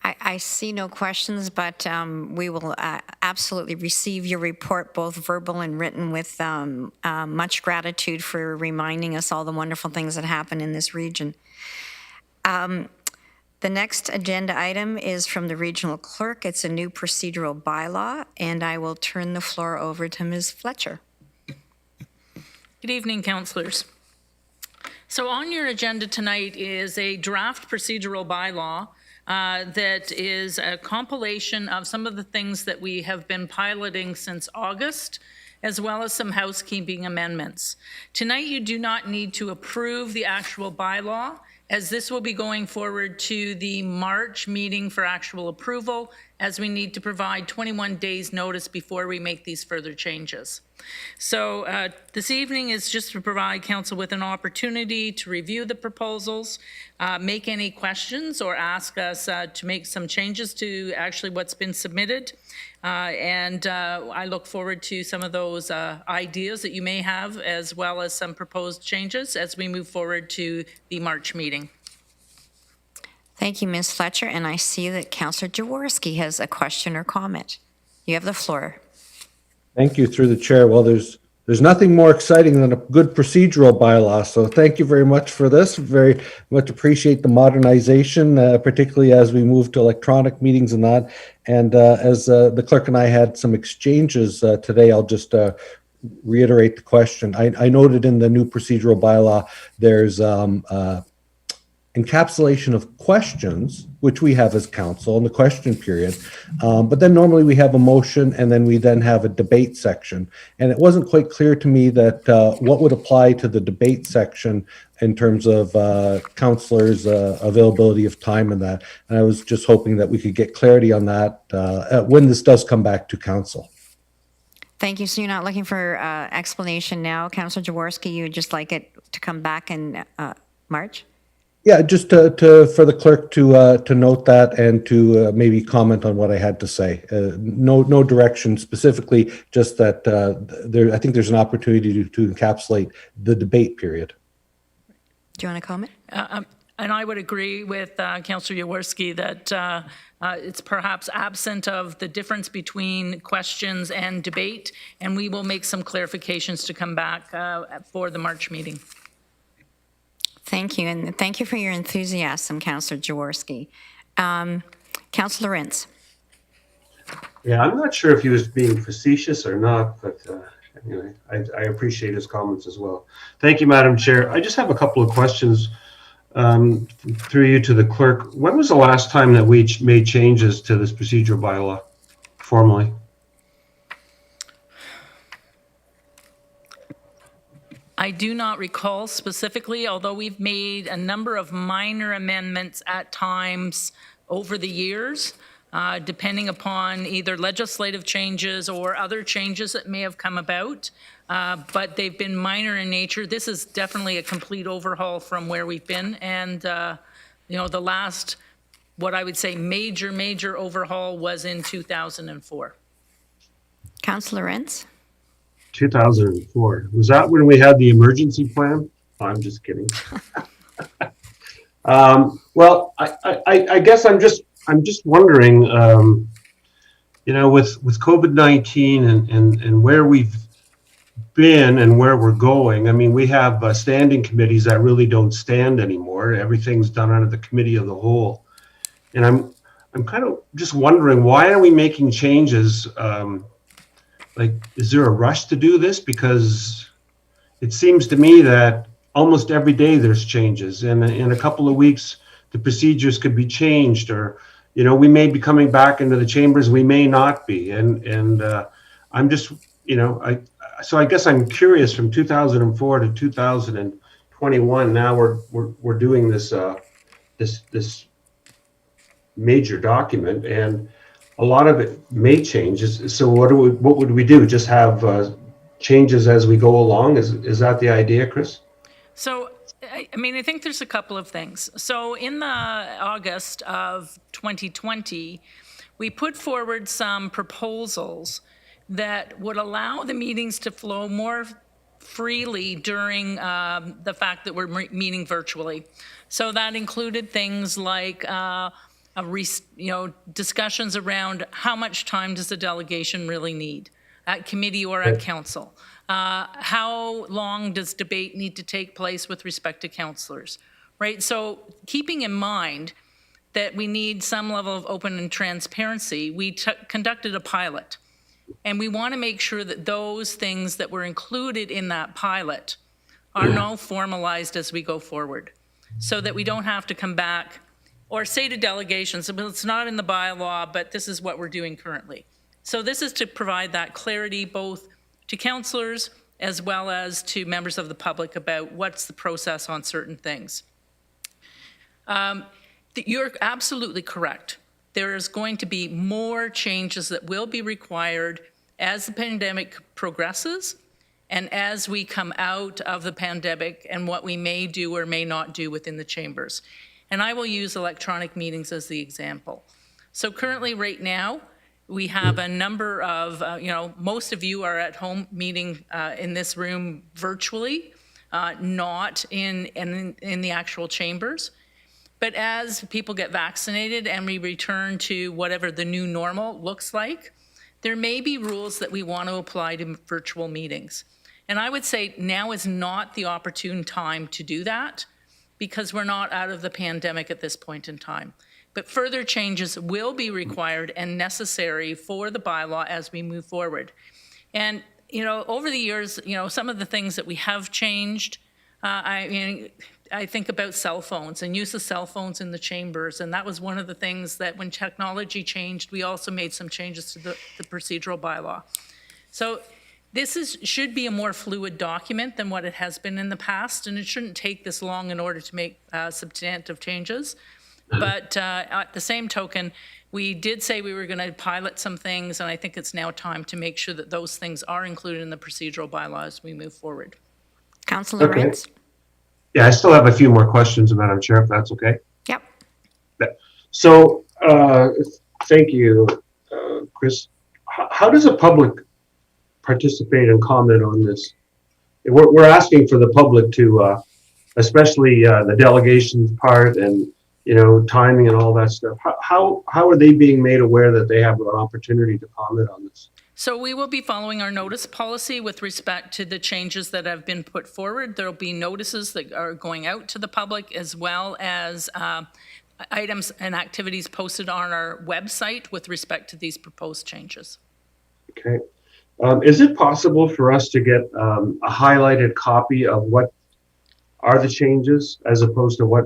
I see no questions, but we will absolutely receive your report, both verbal and written, with much gratitude for reminding us all the wonderful things that happen in this region. The next agenda item is from the regional clerk. It's a new procedural bylaw, and I will turn the floor over to Ms. Fletcher. Good evening, councillors. So on your agenda tonight is a draft procedural bylaw that is a compilation of some of the things that we have been piloting since August, as well as some housekeeping amendments. Tonight, you do not need to approve the actual bylaw, as this will be going forward to the March meeting for actual approval, as we need to provide 21 days notice before we make these further changes. So this evening is just to provide council with an opportunity to review the proposals, make any questions, or ask us to make some changes to actually what's been submitted. And I look forward to some of those ideas that you may have, as well as some proposed changes as we move forward to the March meeting. Thank you, Ms. Fletcher. And I see that Councillor Jaworski has a question or comment. You have the floor. Thank you, through the chair. Well, there's nothing more exciting than a good procedural bylaw. So thank you very much for this. Very much appreciate the modernization, particularly as we move to electronic meetings and that. And as the clerk and I had some exchanges today, I'll just reiterate the question. I noted in the new procedural bylaw, there's encapsulation of questions, which we have as council in the question period. But then normally we have a motion and then we then have a debate section. And it wasn't quite clear to me that what would apply to the debate section in terms of councillors' availability of time and that. And I was just hoping that we could get clarity on that when this does come back to council. Thank you. So you're not looking for explanation now, Councillor Jaworski? You would just like it to come back in March? Yeah, just for the clerk to note that and to maybe comment on what I had to say. No direction specifically, just that I think there's an opportunity to encapsulate the debate period. Do you want to comment? And I would agree with Councillor Jaworski that it's perhaps absent of the difference between questions and debate, and we will make some clarifications to come back for the March meeting. Thank you, and thank you for your enthusiasm, Councillor Jaworski. Councillor Ince. Yeah, I'm not sure if he was being facetious or not, but anyway, I appreciate his comments as well. Thank you, Madam Chair. I just have a couple of questions through you to the clerk. When was the last time that we made changes to this procedural bylaw formally? I do not recall specifically, although we've made a number of minor amendments at times over the years, depending upon either legislative changes or other changes that may have come about, but they've been minor in nature. This is definitely a complete overhaul from where we've been, and the last, what I would say, major overhaul was in 2004. Councillor Ince. 2004. Was that when we had the emergency plan? Oh, I'm just kidding. Well, I guess I'm just wondering, with COVID-19 and where we've been and where we're going. I mean, we have standing committees that really don't stand anymore. Everything's done under the committee of the whole, and I'm kind of just wondering, why are we making changes? Like, is there a rush to do this? Because it seems to me that almost every day there's changes, and in a couple of weeks the procedures could be changed, or we may be coming back into the chambers, we may not be, and I'm just so I guess I'm curious, from 2004 to 2021, now we're doing this this major document, and a lot of it may change. So what would we do? Just have changes as we go along? Is that the idea, Chris? So, I mean, I think there's a couple of things. So in the August of 2020, we put forward some proposals that would allow the meetings to flow more freely during the fact that we're meeting virtually. So that included things like discussions around how much time does the delegation really need at committee or at council? How long does debate need to take place with respect to councillors, right? So keeping in mind that we need some level of open and transparency, we conducted a pilot. And we want to make sure that those things that were included in that pilot are now formalized as we go forward, so that we don't have to come back or say to delegations, well, it's not in the bylaw, but this is what we're doing currently. So this is to provide that clarity both to councillors as well as to members of the public about what's the process on certain things. You're absolutely correct there is going to be more changes that will be required as the pandemic progresses and as we come out of the pandemic and what we may do or may not do within the chambers. And I will use electronic meetings as the example. So currently, right now, we have a number of, most of you are at home meeting in this room virtually, not in the actual chambers. But as people get vaccinated and we return to whatever the new normal looks like, there may be rules that we want to apply to virtual meetings. And I would say now is not the opportune time to do that because we're not out of the pandemic at this point in time. But further changes will be required and necessary for the bylaw as we move forward. And, over the years, some of the things that we have changed, I think about cell phones and use of cell phones in the chambers. And that was one of the things that when technology changed, we also made some changes to the procedural bylaw. So this should be a more fluid document than what it has been in the past. And it shouldn't take this long in order to make substantive changes. But at the same token, we did say we were going to pilot some things, and I think it's now time to make sure that those things are included in the procedural bylaw as we move forward. Councillor Rentz? Yeah, I still have a few more questions, Madam Chair, if that's okay. Yep. So, thank you, Chris. How does the public participate and comment on this? We're asking for the public to, especially the delegations part and timing and all that stuff. How are they being made aware that they have an opportunity to comment on this? So we will be following our notice policy with respect to the changes that have been put forward. There will be notices that are going out to the public as well as items and activities posted on our website with respect to these proposed changes. Okay. Is it possible for us to get a highlighted copy of what are the changes as opposed to what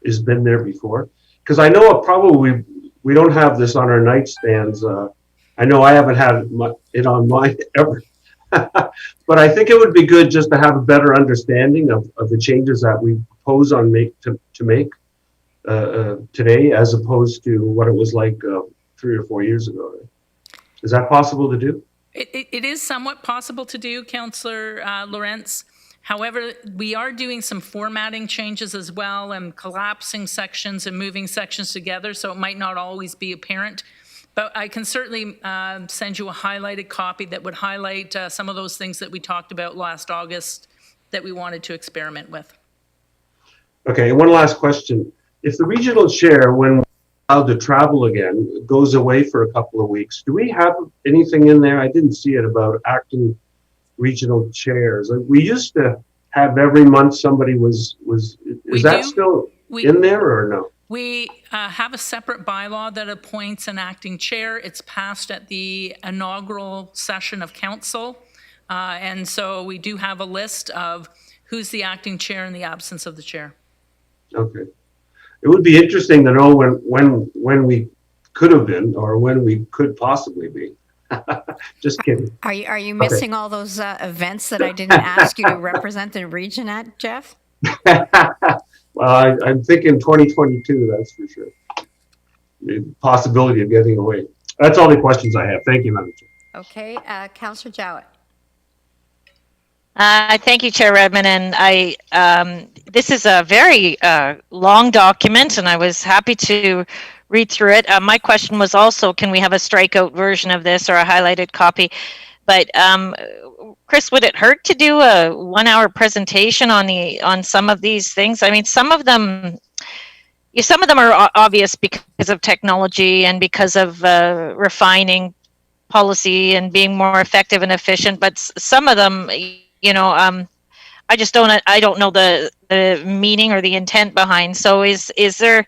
has been there before? Because I know probably we don't have this on our nightstands. I know I haven't had it on mine ever. But I think it would be good just to have a better understanding of the changes that we propose on to make today as opposed to what it was like 3 or 4 years ago. Is that possible to do? It is somewhat possible to do, Councillor Lawrence. However, we are doing some formatting changes as well and collapsing sections and moving sections together, so it might not always be apparent. But I can certainly send you a highlighted copy that would highlight some of those things that we talked about last August that we wanted to experiment with. Okay, one last question. If the regional chair, when allowed to travel again, goes away for a couple of weeks, do we have anything in there? I didn't see it about acting regional chairs. We used to have every month somebody is that still in there or no? We have a separate bylaw that appoints an acting chair. It's passed at the inaugural session of council. And so we do have a list of who's the acting chair in the absence of the chair. Okay. It would be interesting to know when we could have been or when we could possibly be. Just kidding. Are you missing all those events that I didn't ask you to represent the region at, Jeff? Well, I'm thinking 2022, that's for sure. The possibility of getting away. That's all the questions I have. Thank you, Madam Chair. Okay, Councillor Jowett. Thank you, Chair Redman. And this is a very long document, and I was happy to read through it. My question was also, can we have a strikeout version of this or a highlighted copy? But Chris, would it hurt to do a 1-hour presentation on some of these things? I mean, some of them are obvious because of technology and because of refining policy and being more effective and efficient. But some of them, I don't know the meaning or the intent behind. So is there?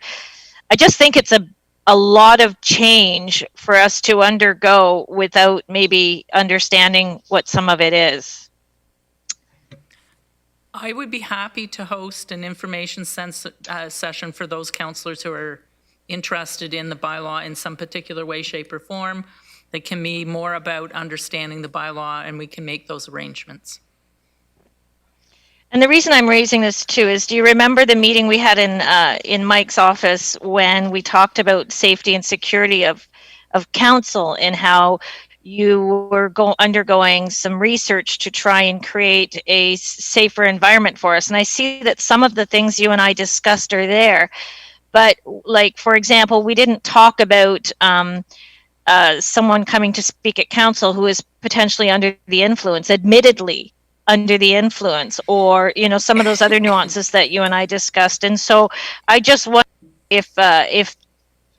I just think it's a lot of change for us to undergo without maybe understanding what some of it is. I would be happy to host an information session for those councillors who are interested in the bylaw in some particular way, shape, or form. That can be more about understanding the bylaw, and we can make those arrangements. And the reason I'm raising this too is, do you remember the meeting we had in Mike's office when we talked about safety and security of council and how you were undergoing some research to try and create a safer environment for us? And I see that some of the things you and I discussed are there, but like, for example, we didn't talk about someone coming to speak at council who is potentially under the influence, admittedly under the influence, or, you know, some of those other nuances that you and I discussed. And so I just wonder if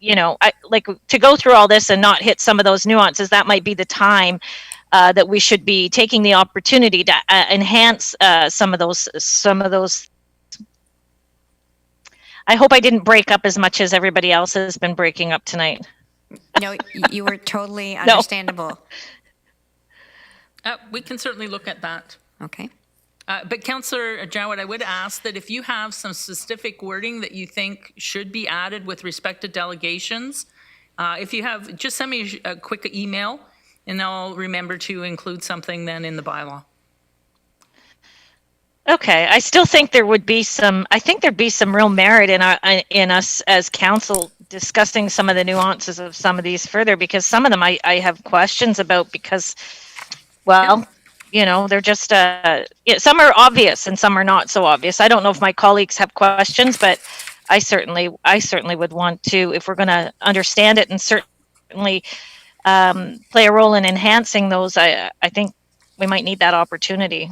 you know, I like to go through all this and not hit some of those nuances. That might be the time that we should be taking the opportunity to enhance some of those. I hope I didn't break up as much as everybody else has been breaking up tonight. No, you were totally understandable. We can certainly look at that. Okay. But Councillor Jowett, I would ask that if you have some specific wording that you think should be added with respect to delegations, if you have, just send me a quick email and I'll remember to include something then in the bylaw. Okay, I still think there would be some, I think there'd be some real merit in us as council discussing some of the nuances of some of these further, because some of them I have questions about because, well, you know, they're just, some are obvious and some are not so obvious. I don't know if my colleagues have questions, but I certainly would want to, if we're going to understand it and certainly play a role in enhancing those, I think we might need that opportunity.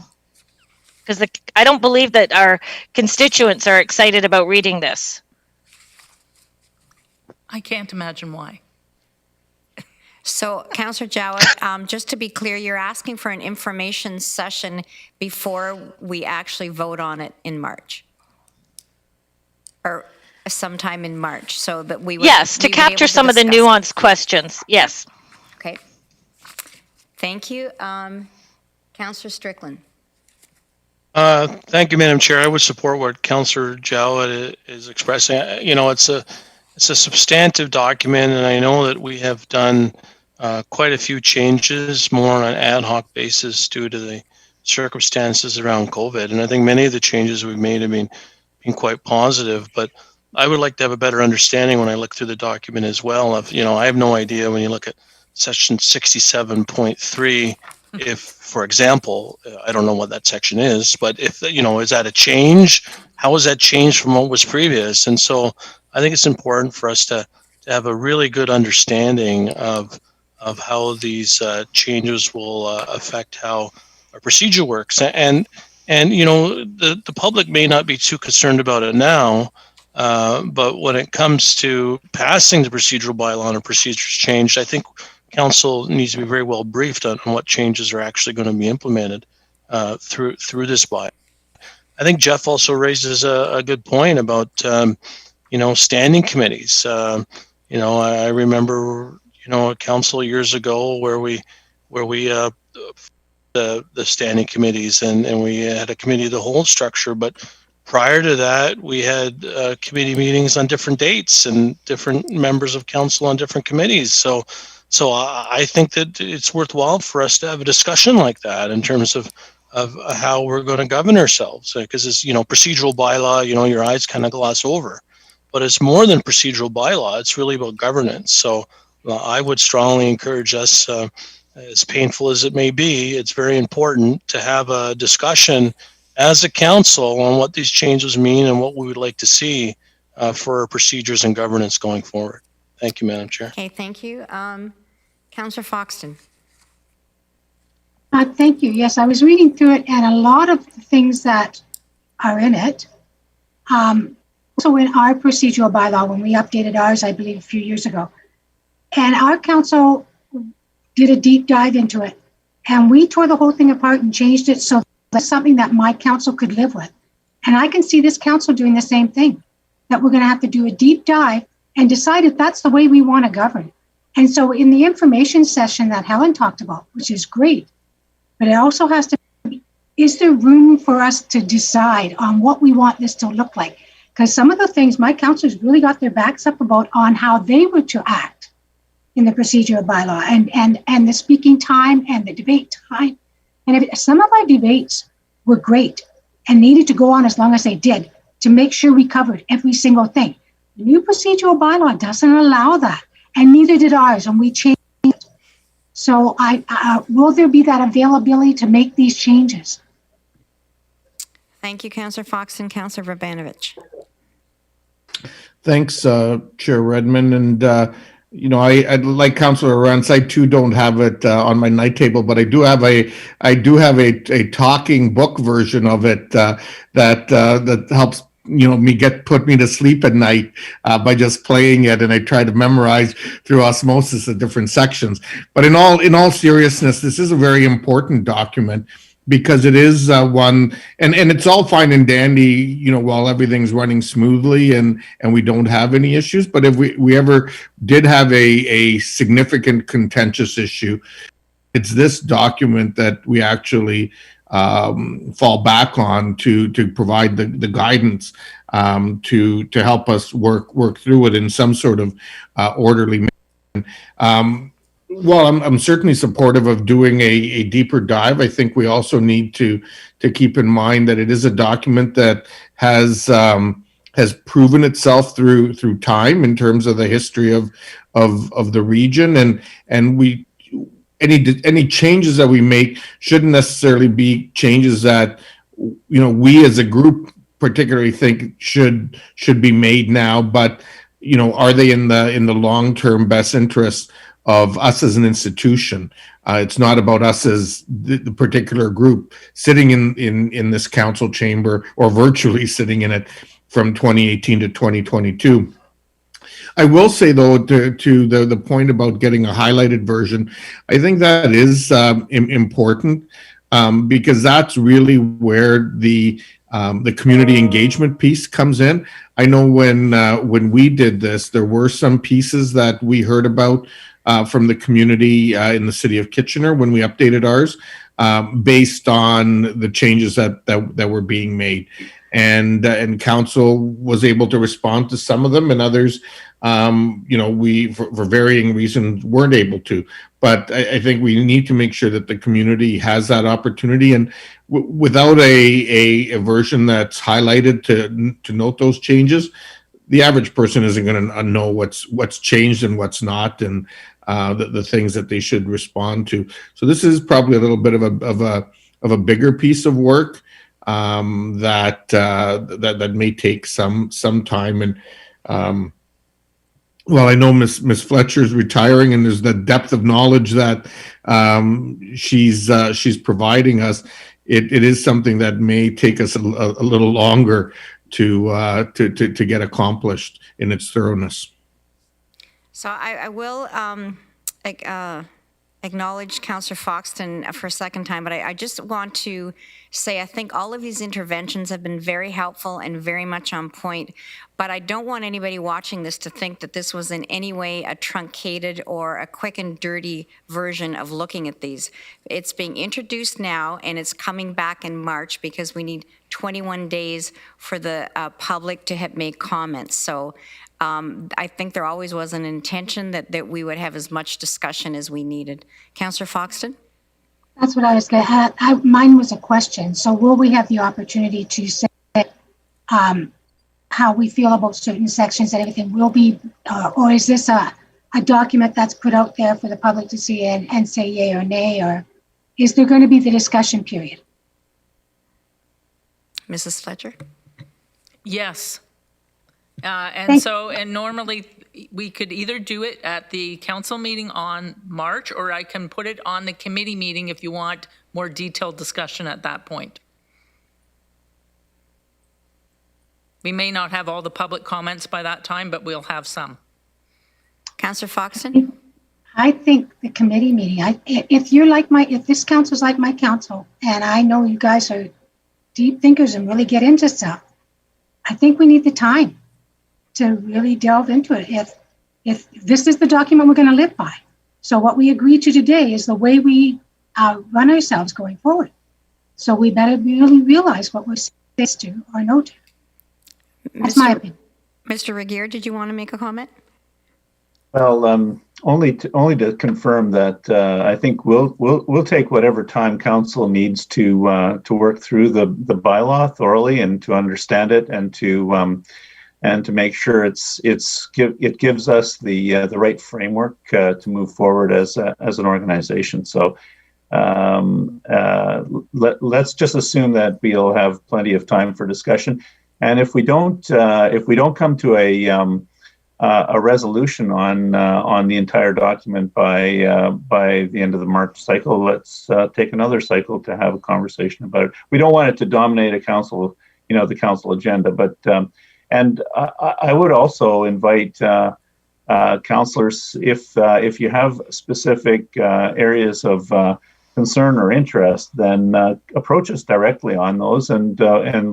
Because I don't believe that our constituents are excited about reading this. I can't imagine why. So, Councillor Jowett, just to be clear, you're asking for an information session before we actually vote on it in March? Or sometime in March, so that we would... Yes, to capture some of the nuanced questions, yes. Okay. Thank you. Councillor Strickland. Thank you, Madam Chair. I would support what Councillor Jowett is expressing. You know, it's a substantive document, and I know that we have done quite a few changes, more on an ad hoc basis due to the circumstances around COVID. And I think many of the changes we've made have been quite positive. But I would like to have a better understanding when I look through the document as well. Of, you know, I have no idea when you look at section 67.3. If, for example, I don't know what that section is, but if, you know, is that a change? How is that changed from what was previous? And so I think it's important for us to have a really good understanding of how these changes will affect how our procedure works. And you know, the public may not be too concerned about it now, but when it comes to passing the procedural bylaw and procedures changed, I think Council needs to be very well briefed on what changes are actually going to be implemented through this bylaw. I think Jeff also raises a good point about you know, standing committees. You know, I remember, you know, a council years ago where we the standing committees and we had a committee of the whole structure, but prior to that we had committee meetings on different dates and different members of council on different committees. So I think that it's worthwhile for us to have a discussion like that in terms of how we're going to govern ourselves, because it's, you know, procedural bylaw, you know, your eyes kind of gloss over, but it's more than procedural bylaw. It's really about governance. So I would strongly encourage us, as painful as it may be, it's very important to have a discussion as a council on what these changes mean and what we would like to see for our procedures and governance going forward. Thank you, Madam Chair. Okay, thank you. Councillor Foxton. Thank you. Yes, I was reading through it, and a lot of the things that are in it, also in our procedural bylaw, when we updated ours, I believe a few years ago, and our council did a deep dive into it, and we tore the whole thing apart and changed it so that's something that my council could live with. And I can see this council doing the same thing, that we're going to have to do a deep dive and decide if that's the way we want to govern. And so in the information session that Helen talked about, which is great, but it also has to be, is there room for us to decide on what we want this to look like? Because some of the things my councilors really got their backs up about on how they were to act in the procedural bylaw and the speaking time and the debate time. And some of our debates were great. and needed to go on as long as they did to make sure we covered every single thing. The new procedural bylaw doesn't allow that, and neither did ours, and we changed it. So will there be that availability to make these changes? Thank you, Councillor Foxton. Councillor Vrbanovic. Thanks, Chair Redman. And, I like Councillor Rance, I too don't have it on my night table, but I do have a talking book version of it that helps put me to sleep at night by just playing it, and I try to memorize through osmosis the different sections. But in all seriousness, this is a very important document, because it is one, and it's all fine and dandy, while everything's running smoothly and we don't have any issues. But if we ever did have a significant contentious issue, it's this document that we actually fall back on to provide the guidance to help us work through it in some sort of orderly manner. Well, I'm certainly supportive of doing a deeper dive. I think we also need to keep in mind that it is a document that has proven itself through time in terms of the history of the region, and we any changes that we make shouldn't necessarily be changes that we as a group particularly think should be made now, but are they in the long-term best interest of us as an institution? It's not about us as the particular group sitting in this council chamber or virtually sitting in it from 2018 to 2022. I will say, though, to the point about getting a highlighted version, I think that is important, because that's really where the community engagement piece comes in. I know when we did this, there were some pieces that we heard about from the community in the city of Kitchener when we updated ours, based on the changes that were being made, and council was able to respond to some of them, and others, we for varying reasons weren't able to. But I think we need to make sure that the community has that opportunity, and without a version that's highlighted to note those changes, the average person isn't going to know what's changed and what's not, and the things that they should respond to. So this is probably a little bit of a bigger piece of work that may take some time. And well, I know Miss Fletcher's retiring, and there's the depth of knowledge that she's providing us. It is something that may take us a little longer to get accomplished in its thoroughness. So I will acknowledge Councillor Foxton for a second time, but I just want to say I think all of these interventions have been very helpful and very much on point, but I don't want anybody watching this to think that this was in any way a truncated or a quick and dirty version of looking at these. It's being introduced now, and it's coming back in March because we need 21 days for the public to have made comments. So I think there always was an intention that we would have as much discussion as we needed. Councillor Foxton? That's what I was going to add. Mine was a question. So will we have the opportunity to say how we feel about certain sections and everything will be, or is this a document that's put out there for the public to see and say yay or nay, or is there going to be the discussion period? Mrs. Fletcher? Yes. And normally we could either do it at the council meeting on March, or I can put it on the committee meeting if you want more detailed discussion at that point. We may not have all the public comments by that time, but we'll have some. Councillor Foxton? I think the committee meeting, if this council's like my council, and I know you guys are deep thinkers and really get into stuff, I think we need the time to really delve into it. If this is the document we're going to live by, so what we agreed to today is the way we run ourselves going forward. So we better really realize what we're supposed to or no to. That's my opinion. Mr. Regier, did you want to make a comment? Well, only to confirm that I think we'll take whatever time council needs to work through the bylaw thoroughly and to understand it and to make sure it gives us the right framework to move forward as an organization. So let's just assume that we'll have plenty of time for discussion. And if we don't come to a resolution on the entire document by the end of the March cycle, let's take another cycle to have a conversation about it. We don't want it to dominate the council agenda, but and I would also invite councillors, if you have specific areas of concern or interest, then approach us directly on those, and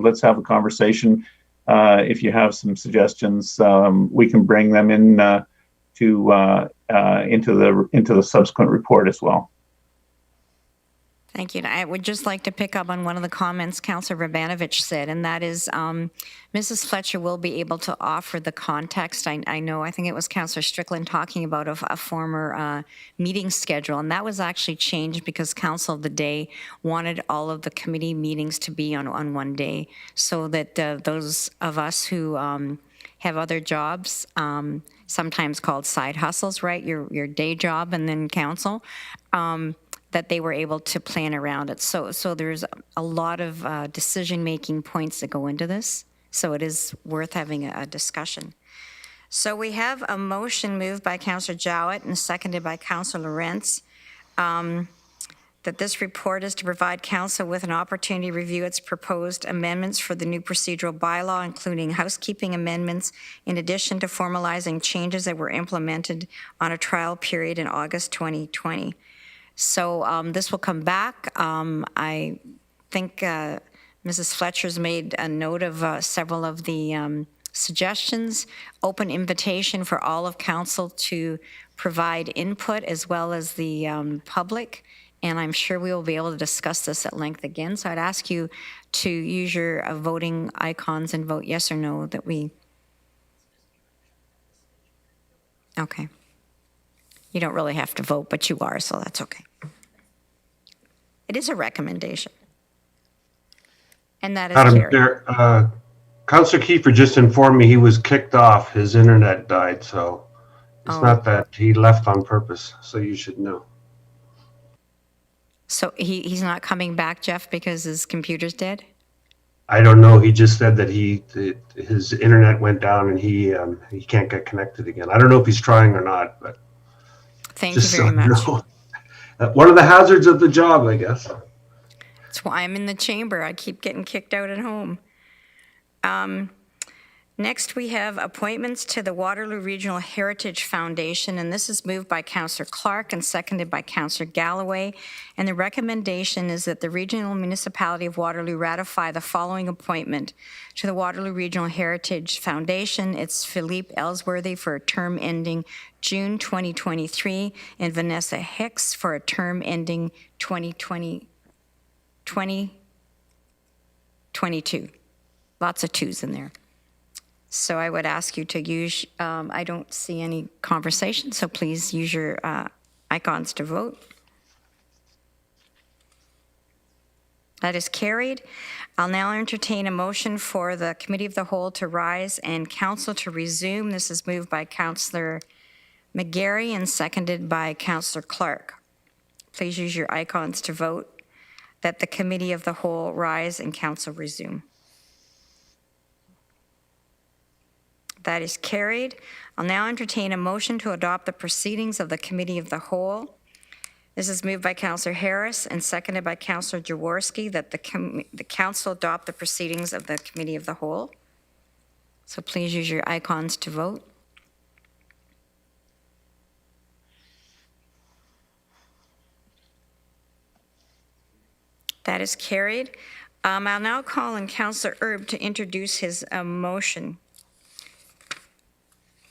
let's have a conversation. If you have some suggestions, we can bring them in into the subsequent report as well. Thank you. And I would just like to pick up on one of the comments Councillor Vrbanovic said, and that is Mrs. Fletcher will be able to offer the context. I think it was Councillor Strickland talking about a former meeting schedule, and that was actually changed because Council of the Day wanted all of the committee meetings to be on one day, so that those of us who have other jobs, sometimes called side hustles, right? Your day job and then council, that they were able to plan around it. So there's a lot of decision-making points that go into this. So it is worth having a discussion. So we have a motion moved by Councillor Jowett and seconded by Councillor Lorentz, that this report is to provide council with an opportunity to review its proposed amendments for the new procedural bylaw, including housekeeping amendments, in addition to formalizing changes that were implemented on a trial period in August 2020. So this will come back. I think Mrs. Fletcher's made a note of several of the suggestions. Open invitation for all of council to provide input as well as the public. And I'm sure we will be able to discuss this at length again. So I'd ask you to use your voting icons and vote yes or no that we... Okay. You don't really have to vote, but you are, so that's okay. It is a recommendation. And that is Madam carried. Chair, Councillor Kiefer just informed me he was kicked off. His internet died, so it's not that he left on purpose, so you should know. So he's not coming back, Jeff, because his computer's dead? I don't know. He just said that his internet went down and he can't get connected again. I don't know if he's trying or not, but Thank you very much. One of the hazards of the job, I guess. That's why I'm in the chamber. I keep getting kicked out at home. Next, we have appointments to the Waterloo Regional Heritage Foundation, and this is moved by Councillor Clark and seconded by Councillor Galloway. And the recommendation is that the Regional Municipality of Waterloo ratify the following appointment to the Waterloo Regional Heritage Foundation. It's Philippe Ellsworthy for a term ending June 2023, and Vanessa Hicks for a term ending 2022. Lots of twos in there. So I would ask you to use, I don't see any conversation, so please use your icons to vote. That is carried. I'll now entertain a motion for the Committee of the Whole to rise and Council to resume. This is moved by Councillor McGarry and seconded by Councillor Clark. Please use your icons to vote that the Committee of the Whole rise and Council resume. That is carried. I'll now entertain a motion to adopt the proceedings of the Committee of the Whole. This is moved by Councillor Harris and seconded by Councillor Jaworski that the Council adopt the proceedings of the Committee of the Whole. So please use your icons to vote. That is carried. I'll now call on Councillor Erb to introduce his motion.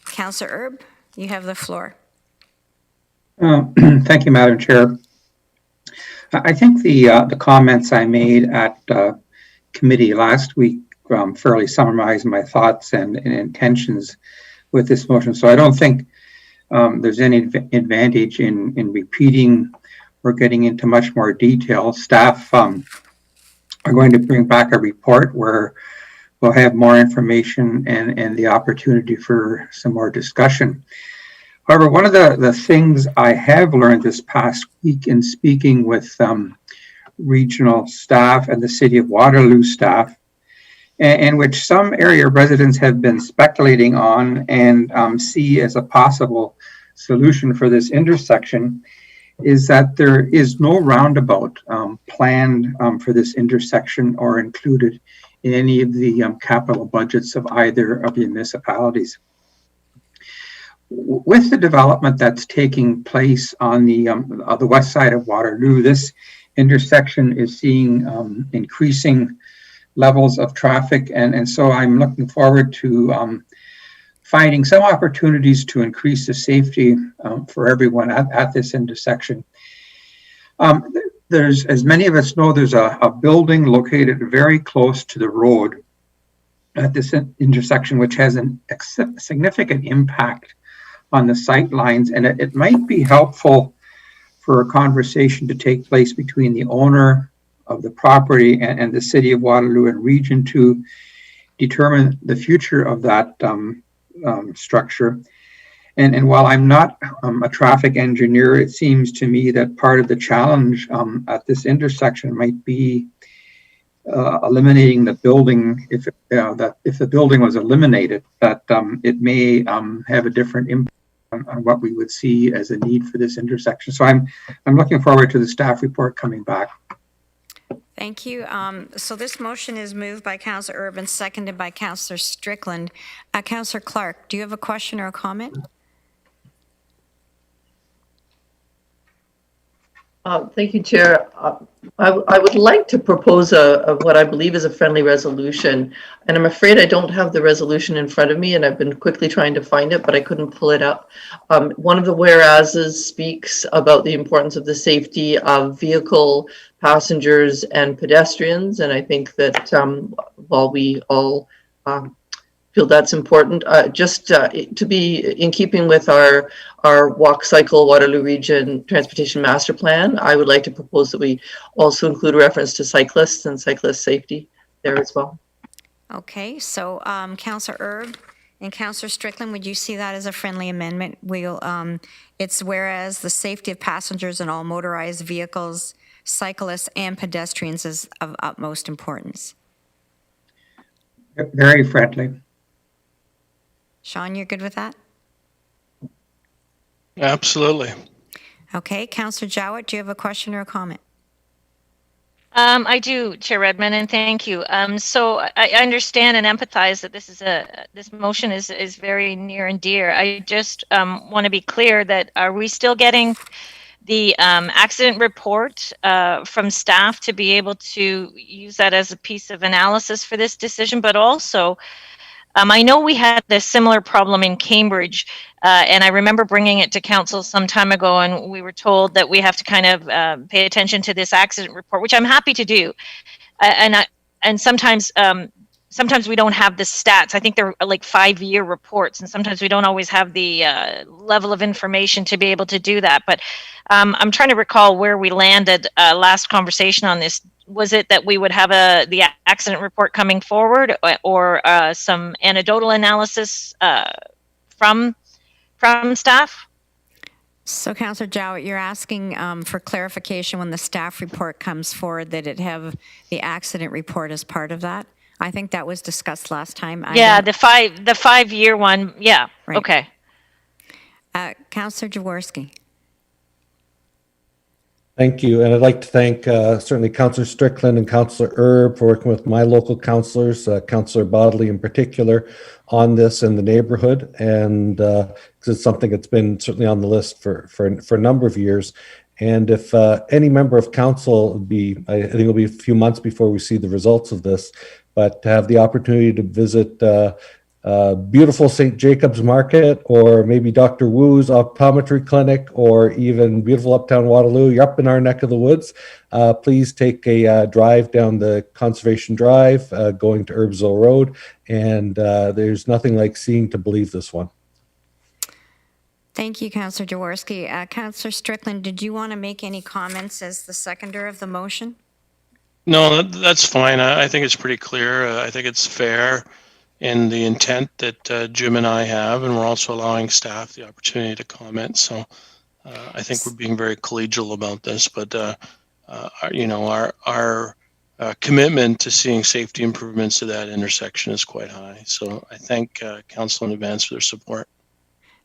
Councillor Erb, you have the floor. Thank you, Madam Chair. I think the comments I made at committee last week fairly summarized my thoughts and intentions with this motion. So I don't think there's any advantage in repeating or getting into much more detail. Staff are going to bring back a report where we'll have more information and the opportunity for some more discussion. However, one of the things I have learned this past week in speaking with regional staff and the City of Waterloo staff, and which some area residents have been speculating on and see as a possible solution for this intersection, is that there is no roundabout planned for this intersection or included in any of the capital budgets of either of the municipalities. With the development that's taking place on the west side of Waterloo, this intersection is seeing increasing levels of traffic, and so I'm looking forward to finding some opportunities to increase the safety for everyone at this intersection. There's, as many of us know, there's a building located very close to the road at this intersection, which has a significant impact on the sight lines, and it might be helpful for a conversation to take place between the owner of the property and the City of Waterloo and region to determine the future of that structure. And while I'm not a traffic engineer, it seems to me that part of the challenge at this intersection might be eliminating the building. If the building was eliminated, that it may have a different impact on what we would see as a need for this intersection. So I'm looking forward to the staff report coming back. Thank you. So this motion is moved by Councillor Urban, seconded by Councillor Strickland. Councillor Clark, do you have a question or a comment? Thank you, Chair. I would like to propose what I believe is a friendly resolution, and I'm afraid I don't have the resolution in front of me, and I've been quickly trying to find it, but I couldn't pull it up. One of the whereases speaks about the importance of the safety of vehicle passengers and pedestrians, and I think that while we all feel that's important, just to be in keeping with our walk cycle Waterloo Region Transportation Master Plan, I would like to propose that we also include a reference to cyclists and cyclist safety there as well. Okay, so Councillor Erb and Councillor Strickland, would you see that as a friendly amendment? It's whereas the safety of passengers in all motorized vehicles, cyclists, and pedestrians is of utmost importance. Very friendly. Sean, you're good with that? Absolutely. Okay, Councillor Jowett, do you have a question or a comment? I do, Chair Redman, and thank you. So I understand and empathize that this motion is very near and dear. I just want to be clear that are we still getting the accident report from staff to be able to use that as a piece of analysis for this decision, but also I know we had a similar problem in Cambridge, and I remember bringing it to council some time ago, and we were told that we have to kind of pay attention to this accident report, which I'm happy to do. And sometimes we don't have the stats. I think they're like 5-year reports, and sometimes we don't always have the level of information to be able to do that. But I'm trying to recall where we landed last conversation on this. Was it that we would have the accident report coming forward, or some anecdotal analysis from staff? So, Councillor Jowett, you're asking for clarification when the staff report comes forward that it have the accident report as part of that? I think that was discussed last time. Yeah, the 5-year one. Yeah. Right. Okay. Councillor Jaworski. Thank you. And I'd like to thank certainly Councillor Strickland and Councillor Erb for working with my local councillors, Councillor Bodley in particular, on this in the neighborhood. And because it's something that's been certainly on the list for a number of years. And if any member of council would be, I think it'll be a few months before we see the results of this, but to have the opportunity to visit beautiful St. Jacob's Market, or maybe Dr. Wu's optometry clinic, or even beautiful uptown Waterloo, you're up in our neck of the woods, please take a drive down the Conservation Drive, going to Herbsville Road, and there's nothing like seeing to believe this one. Thank you, Councillor Jaworski. Councillor Strickland, did you want to make any comments as the seconder of the motion? No, that's fine. I think it's pretty clear. I think it's fair in the intent that Jim and I have, and we're also allowing staff the opportunity to comment. So I think we're being very collegial about this, but our commitment to seeing safety improvements to that intersection is quite high. So I thank council in advance for their support.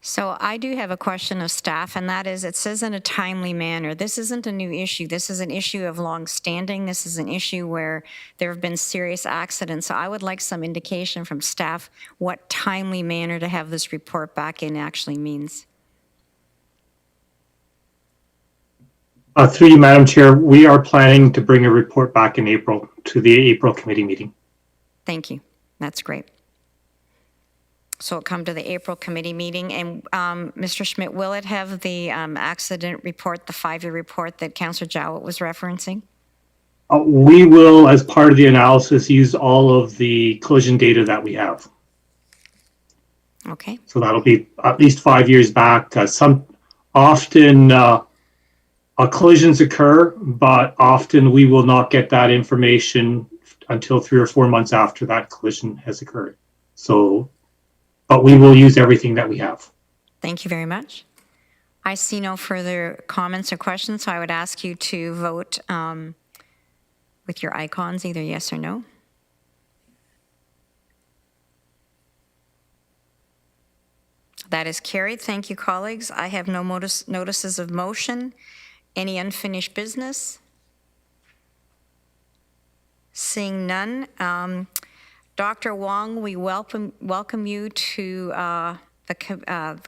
So I do have a question of staff, and that is, it says in a timely manner. This isn't a new issue. This is an issue of long-standing. This is an issue where there have been serious accidents. So I would like some indication from staff what timely manner to have this report back in actually means. Through you, Madam Chair, we are planning to bring a report back in April to the April committee meeting. Thank you. That's great. So it'll come to the April committee meeting. And Mr. Schmidt, will it have the accident report, the 5-year report that Councillor Jowett was referencing? We will, as part of the analysis, use all of the collision data that we have. Okay. So that'll be at least 5 years back. Collisions occur, but often we will not get that information until 3 or 4 months after that collision has occurred. So, but we will use everything that we have. Thank you very much. I see no further comments or questions, so I would ask you to vote with your icons, either yes or no. That is carried. Thank you, colleagues. I have no notices of motion. Any unfinished business? Seeing none. Dr. Wong, we welcome you to the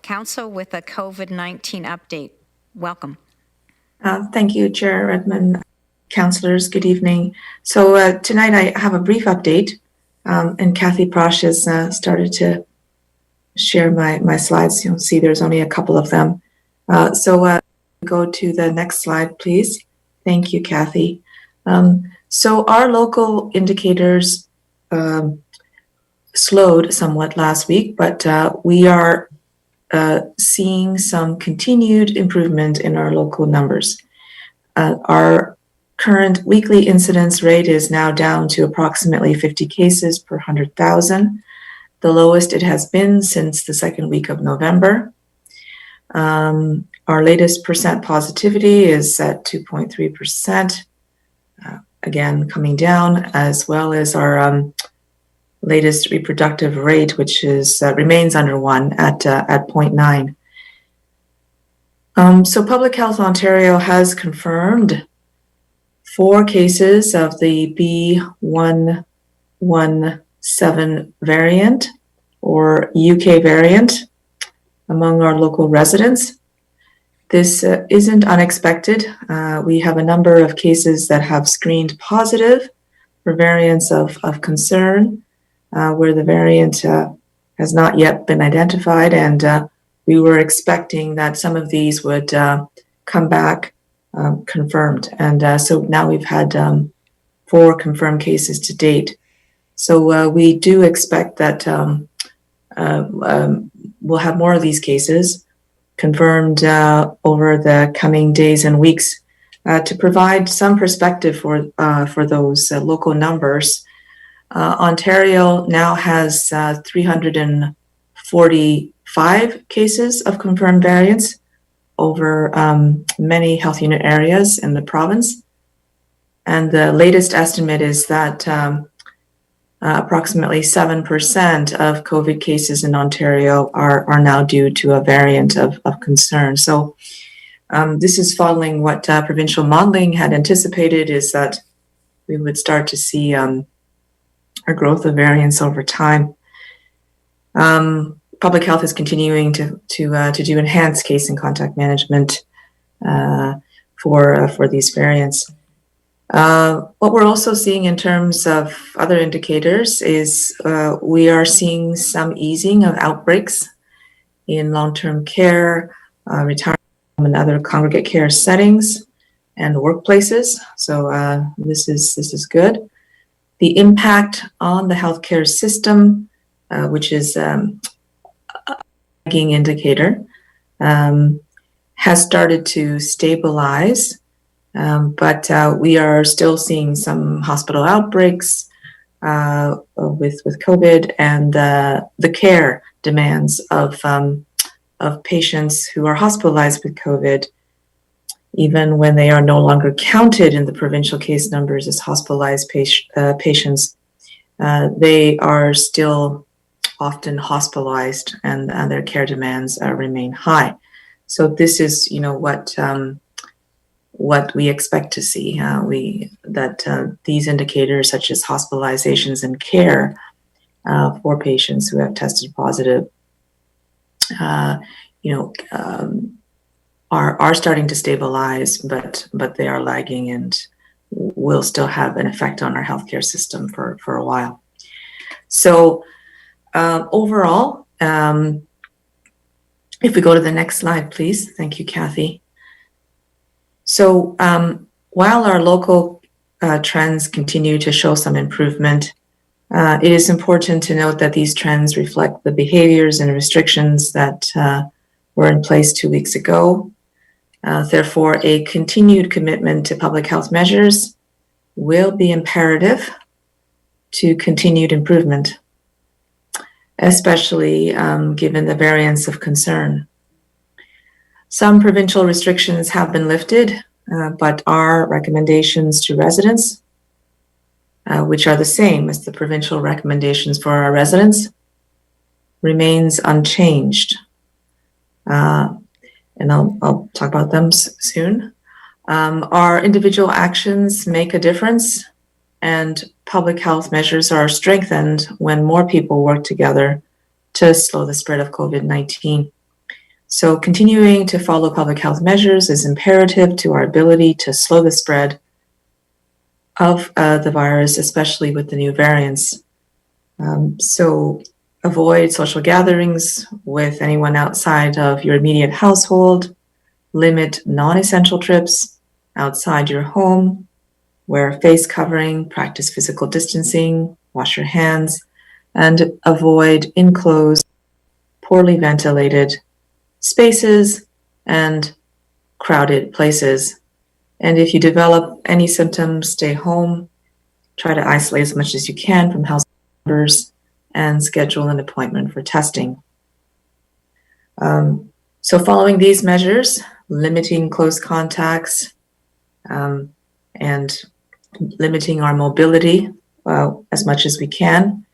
council with a COVID-19 update. Welcome. Thank you, Chair Redman. Councillors, good evening. So tonight I have a brief update, and Kathy Prosh has started to share my slides. You'll see there's only a couple of them. Go to the next slide, please. Thank you, Kathy. So our local indicators slowed somewhat last week, but we are seeing some continued improvement in our local numbers. Our current weekly incidence rate is now down to approximately 50 cases per 100,000, the lowest it has been since the second week of November. Our latest percent positivity is at 2.3%, again coming down, as well as our latest reproductive rate, which is remains under 1 at 0.9. So Public Health Ontario has confirmed 4 cases of the B117 variant or UK variant among our local residents. This isn't unexpected. We have a number of cases that have screened positive for variants of concern, where the variant has not yet been identified, and we were expecting that some of these would come back confirmed. And so now we've had 4 confirmed cases to date. So we do expect that we'll have more of these cases confirmed over the coming days and weeks to provide some perspective for those local numbers. Ontario now has 345 cases of confirmed variants over many health unit areas in the province. And the latest estimate is that approximately 7% of COVID cases in Ontario are now due to a variant of concern. So this is following what provincial modeling had anticipated, is that we would start to see a growth of variants over time. Public health is continuing to do enhanced case and contact management for these variants. What we're also seeing in terms of other indicators is we are seeing some easing of outbreaks in long-term care, retirement and other congregate care settings and workplaces. So this is good. The impact on the healthcare system, which is a lagging indicator, has started to stabilize, but we are still seeing some hospital outbreaks with COVID, and the care demands of patients who are hospitalized with COVID, even when they are no longer counted in the provincial case numbers as hospitalized patients, they are still often hospitalized, and their care demands remain high. So this is, what we expect to see. These indicators, such as hospitalizations and care for patients who have tested positive, are starting to stabilize, but they are lagging and will still have an effect on our healthcare system for a while. So overall, if we go to the next slide, please. Thank you, Kathy. So while our local trends continue to show some improvement, it is important to note that these trends reflect the behaviors and restrictions that were in place 2 weeks ago. Therefore, a continued commitment to public health measures will be imperative to continued improvement, especially given the variants of concern. Some provincial restrictions have been lifted, but our recommendations to residents, which are the same as the provincial recommendations for our residents, remains unchanged. And I'll talk about them soon. Our individual actions make a difference, and public health measures are strengthened when more people work together to slow the spread of COVID-19. So continuing to follow public health measures is imperative to our ability to slow the spread of the virus, especially with the new variants. So avoid social gatherings with anyone outside of your immediate household, limit non-essential trips outside your home, wear a face covering, practice physical distancing, wash your hands, and avoid enclosed, poorly ventilated spaces and crowded places. And if you develop any symptoms, stay home, try to isolate as much as you can from house members, and schedule an appointment for testing. So following these measures, limiting close contacts and limiting our mobility as much as we can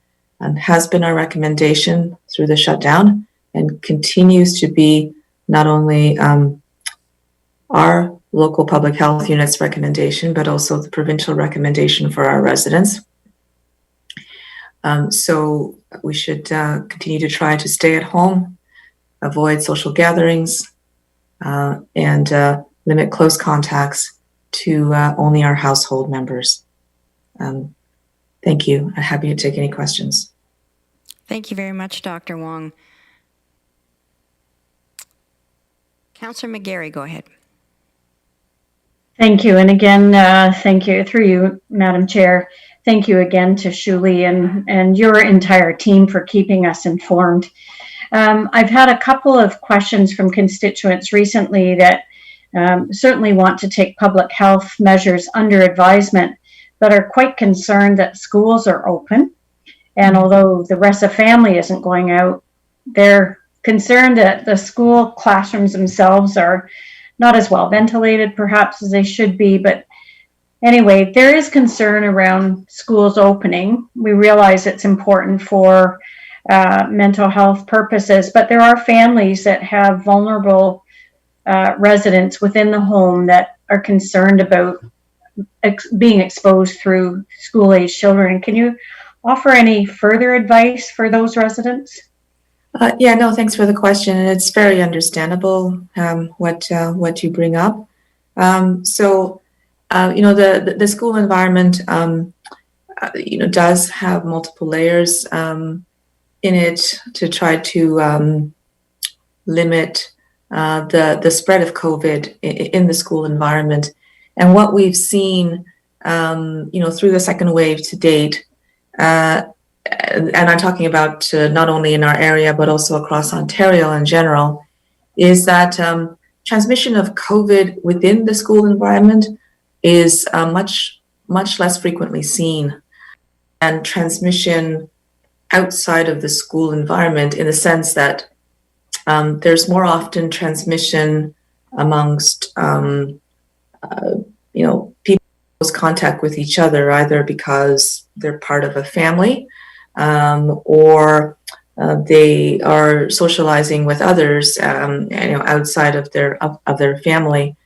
has been our recommendation through the shutdown, and continues to be not only our local public health unit's recommendation, but also the provincial recommendation for our residents. So we should continue to try to stay at home, avoid social gatherings, and limit close contacts to only our household members. Thank you. I'm happy to take any questions. Thank you very much, Dr. Wong. Councillor McGarry, go ahead. Thank you. And again, thank you through you, Madam Chair. Thank you again to Shuli and your entire team for keeping us informed. I've had a couple of questions from constituents recently that certainly want to take public health measures under advisement, but are quite concerned that schools are open. And although the rest of the family isn't going out, they're concerned that the school classrooms themselves are not as well ventilated perhaps as they should be. But anyway, there is concern around schools opening. We realize it's important for mental health purposes, but there are families that have vulnerable residents within the home that are concerned about being exposed through school-age children. Can you offer any further advice for those residents? Yeah, no, thanks for the question. And it's very understandable what you bring up. The school environment, does have multiple layers in it to try to limit the spread of COVID in the school environment. And what we've seen, through the second wave to date, and I'm talking about not only in our area, but also across Ontario in general, is that transmission of COVID within the school environment is much less frequently seen, and transmission outside of the school environment, in the sense that there's more often transmission amongst people who contact with each other, either because they're part of a family or they are socializing with others outside of their family.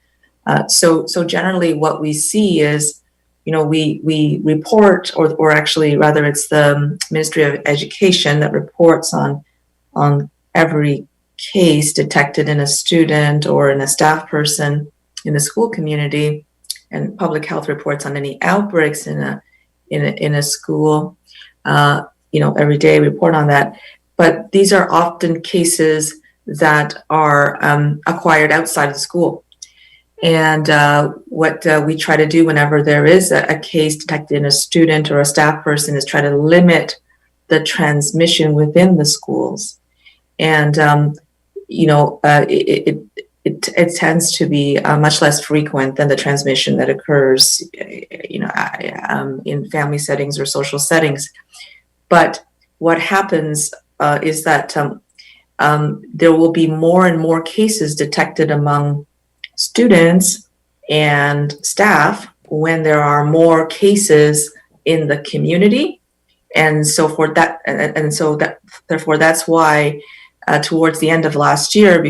So generally what we see is, we report, or actually rather it's the Ministry of Education that reports on every case detected in a student or in a staff person in the school community, and public health reports on any outbreaks in a school. Every day report on that. But these are often cases that are acquired outside of the school. And what we try to do whenever there is a case detected in a student or a staff person is try to limit the transmission within the schools. And it tends to be much less frequent than the transmission that occurs, in family settings or social settings. But what happens is that there will be more and more cases detected among students and staff when there are more cases in the community, and so for that, therefore that's why towards the end of last year,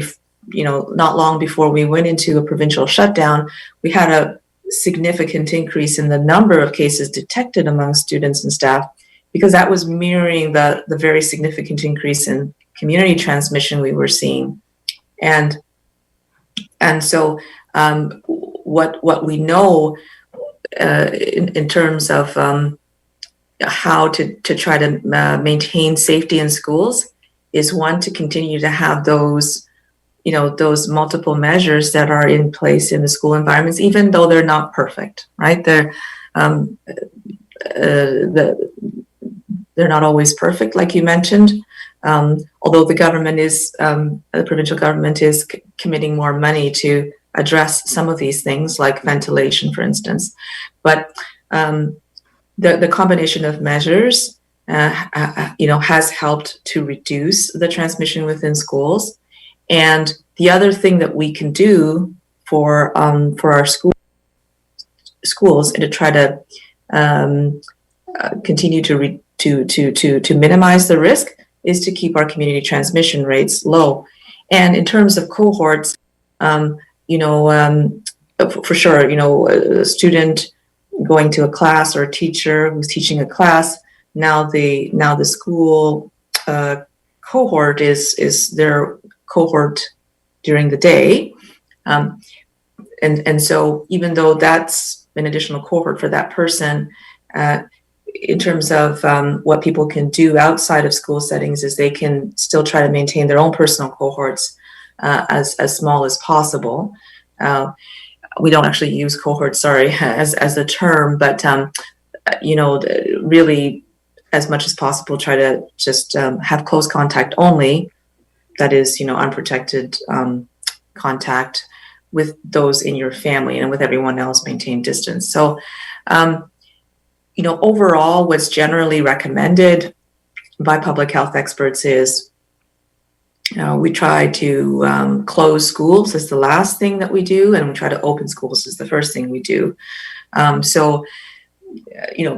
not long before we went into a provincial shutdown, we had a significant increase in the number of cases detected among students and staff, because that was mirroring the very significant increase in community transmission we were seeing. And so what we know in terms of how to try to maintain safety in schools is, one, to continue to have those multiple measures that are in place in the school environments, even though they're not perfect, right? They're not always perfect, like you mentioned. Although the provincial government is committing more money to address some of these things, like ventilation, for instance. But the combination of measures, has helped to reduce the transmission within schools. And the other thing that we can do for our schools to try to continue to minimize the risk is to keep our community transmission rates low. And in terms of cohorts, for sure, a student going to a class, or a teacher who's teaching a class, now the school cohort is their cohort during the day. And so even though that's an additional cohort for that person, in terms of what people can do outside of school settings, is they can still try to maintain their own personal cohorts as small as possible. We don't actually use cohorts, as a term, but really, as much as possible, try to just have close contact only. That is, unprotected contact with those in your family, and with everyone else, maintain distance. So, overall, what's generally recommended by public health experts is we try to close schools as the last thing that we do, and we try to open schools as the first thing we do. So,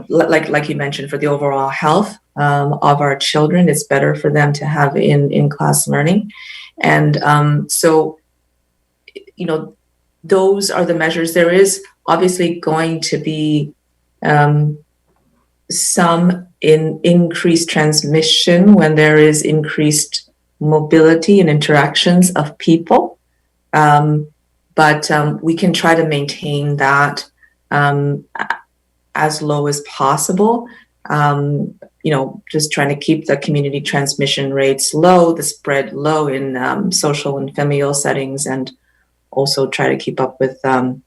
like you mentioned, for the overall health of our children, it's better for them to have in-class learning. And so, those are the measures. There is obviously going to be some increased transmission when there is increased mobility and interactions of people. But we can try to maintain that as low as possible. Just trying to keep the community transmission rates low, the spread low in social and familial settings, and also try to keep up with all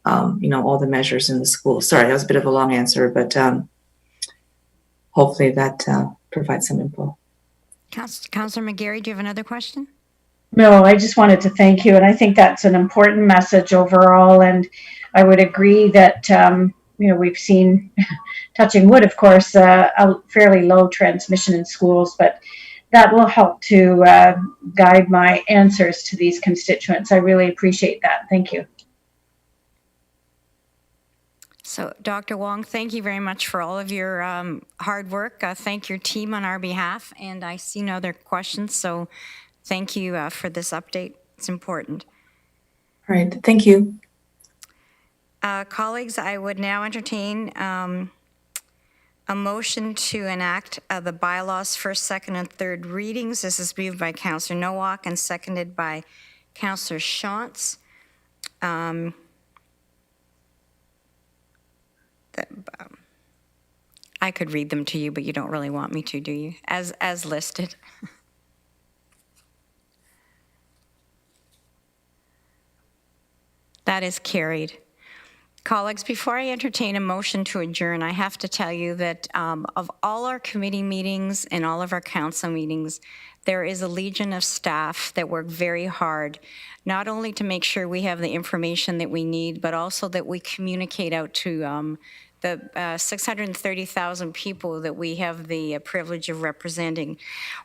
the measures in the school. Sorry, that was a bit of a long answer, but hopefully that provides some info. Councillor McGarry, do you have another question? No, I just wanted to thank you. And I think that's an important message overall. And I would agree that, we've seen, touching wood, of course, a fairly low transmission in schools, but that will help to guide my answers to these constituents. I really appreciate that. Thank you. So, Dr. Wong, thank you very much for all of your hard work. Thank your team on our behalf. And I see no other questions, so thank you for this update. It's important. All right, thank you. Colleagues, I would now entertain a motion to enact the bylaws first, second, and third readings. This is moved by Councillor Nowak and seconded by Councillor Shantz. I could read them to you, but you don't really want me to, do you? As listed. That is carried. Colleagues, before I entertain a motion to adjourn, I have to tell you that of all our committee meetings and all of our council meetings, there is a legion of staff that work very hard, not only to make sure we have the information that we need, but also that we communicate out to the 630,000 people that we have the privilege of representing.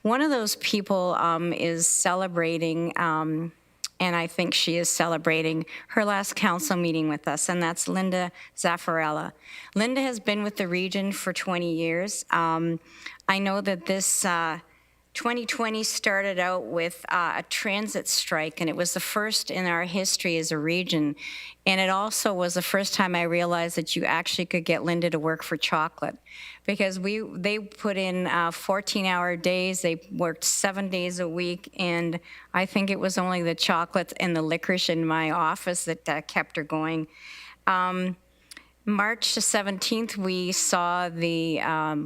One of those people is celebrating, and I think she is celebrating her last council meeting with us, and that's Linda Zaffarella. Linda has been with the region for 20 years. I know that this 2020 started out with a transit strike, and it was the first in our history as a region. And it also was the first time I realized that you actually could get Linda to work for chocolate, because they put in 14-hour days. They worked 7 days a week, and I think it was only the chocolate and the licorice in my office that kept her going. March the 17th, we saw the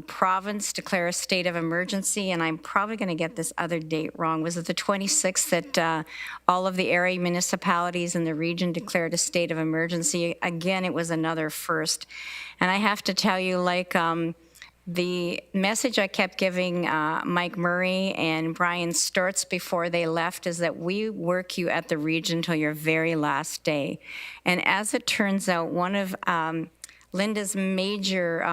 province declare a state of emergency, and I'm probably going to get this other date wrong. Was it the 26th that all of the area municipalities in the region declared a state of emergency? Again, it was another first. And I have to tell you, like the message I kept giving Mike Murray and Brian Stortz before they left is that we work you at the region till your very last day. And as it turns out, one of Linda's major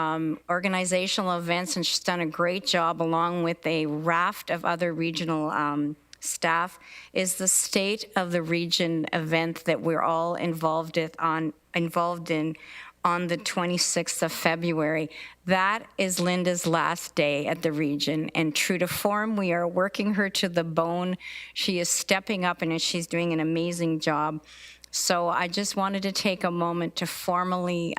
organizational events, and she's done a great job along with a raft of other regional staff, is the State of the Region event that we're all involved in on the 26th of February. That is Linda's last day at the region, and true to form, we are working her to the bone. She is stepping up, and she's doing an amazing job. So I just wanted to take a moment to formally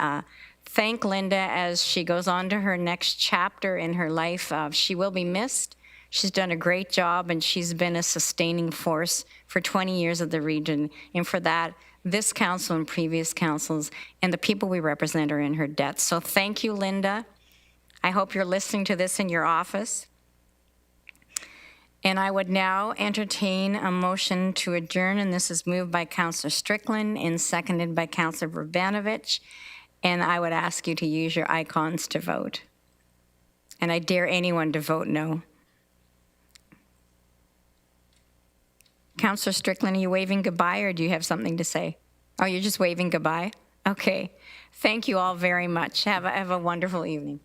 thank Linda as she goes on to her next chapter in her life. She will be missed. She's done a great job, and she's been a sustaining force for 20 years of the region, and for that, this council and previous councils and the people we represent are in her debt. So thank you, Linda. I hope you're listening to this in your office. And I would now entertain a motion to adjourn, and this is moved by Councillor Strickland and seconded by Councillor Vrbanovic. And I would ask you to use your icons to vote. And I dare anyone to vote no. Councillor Strickland, are you waving goodbye, or do you have something to say? Oh, you're just waving goodbye? Okay. Thank you all very much. Have a wonderful evening.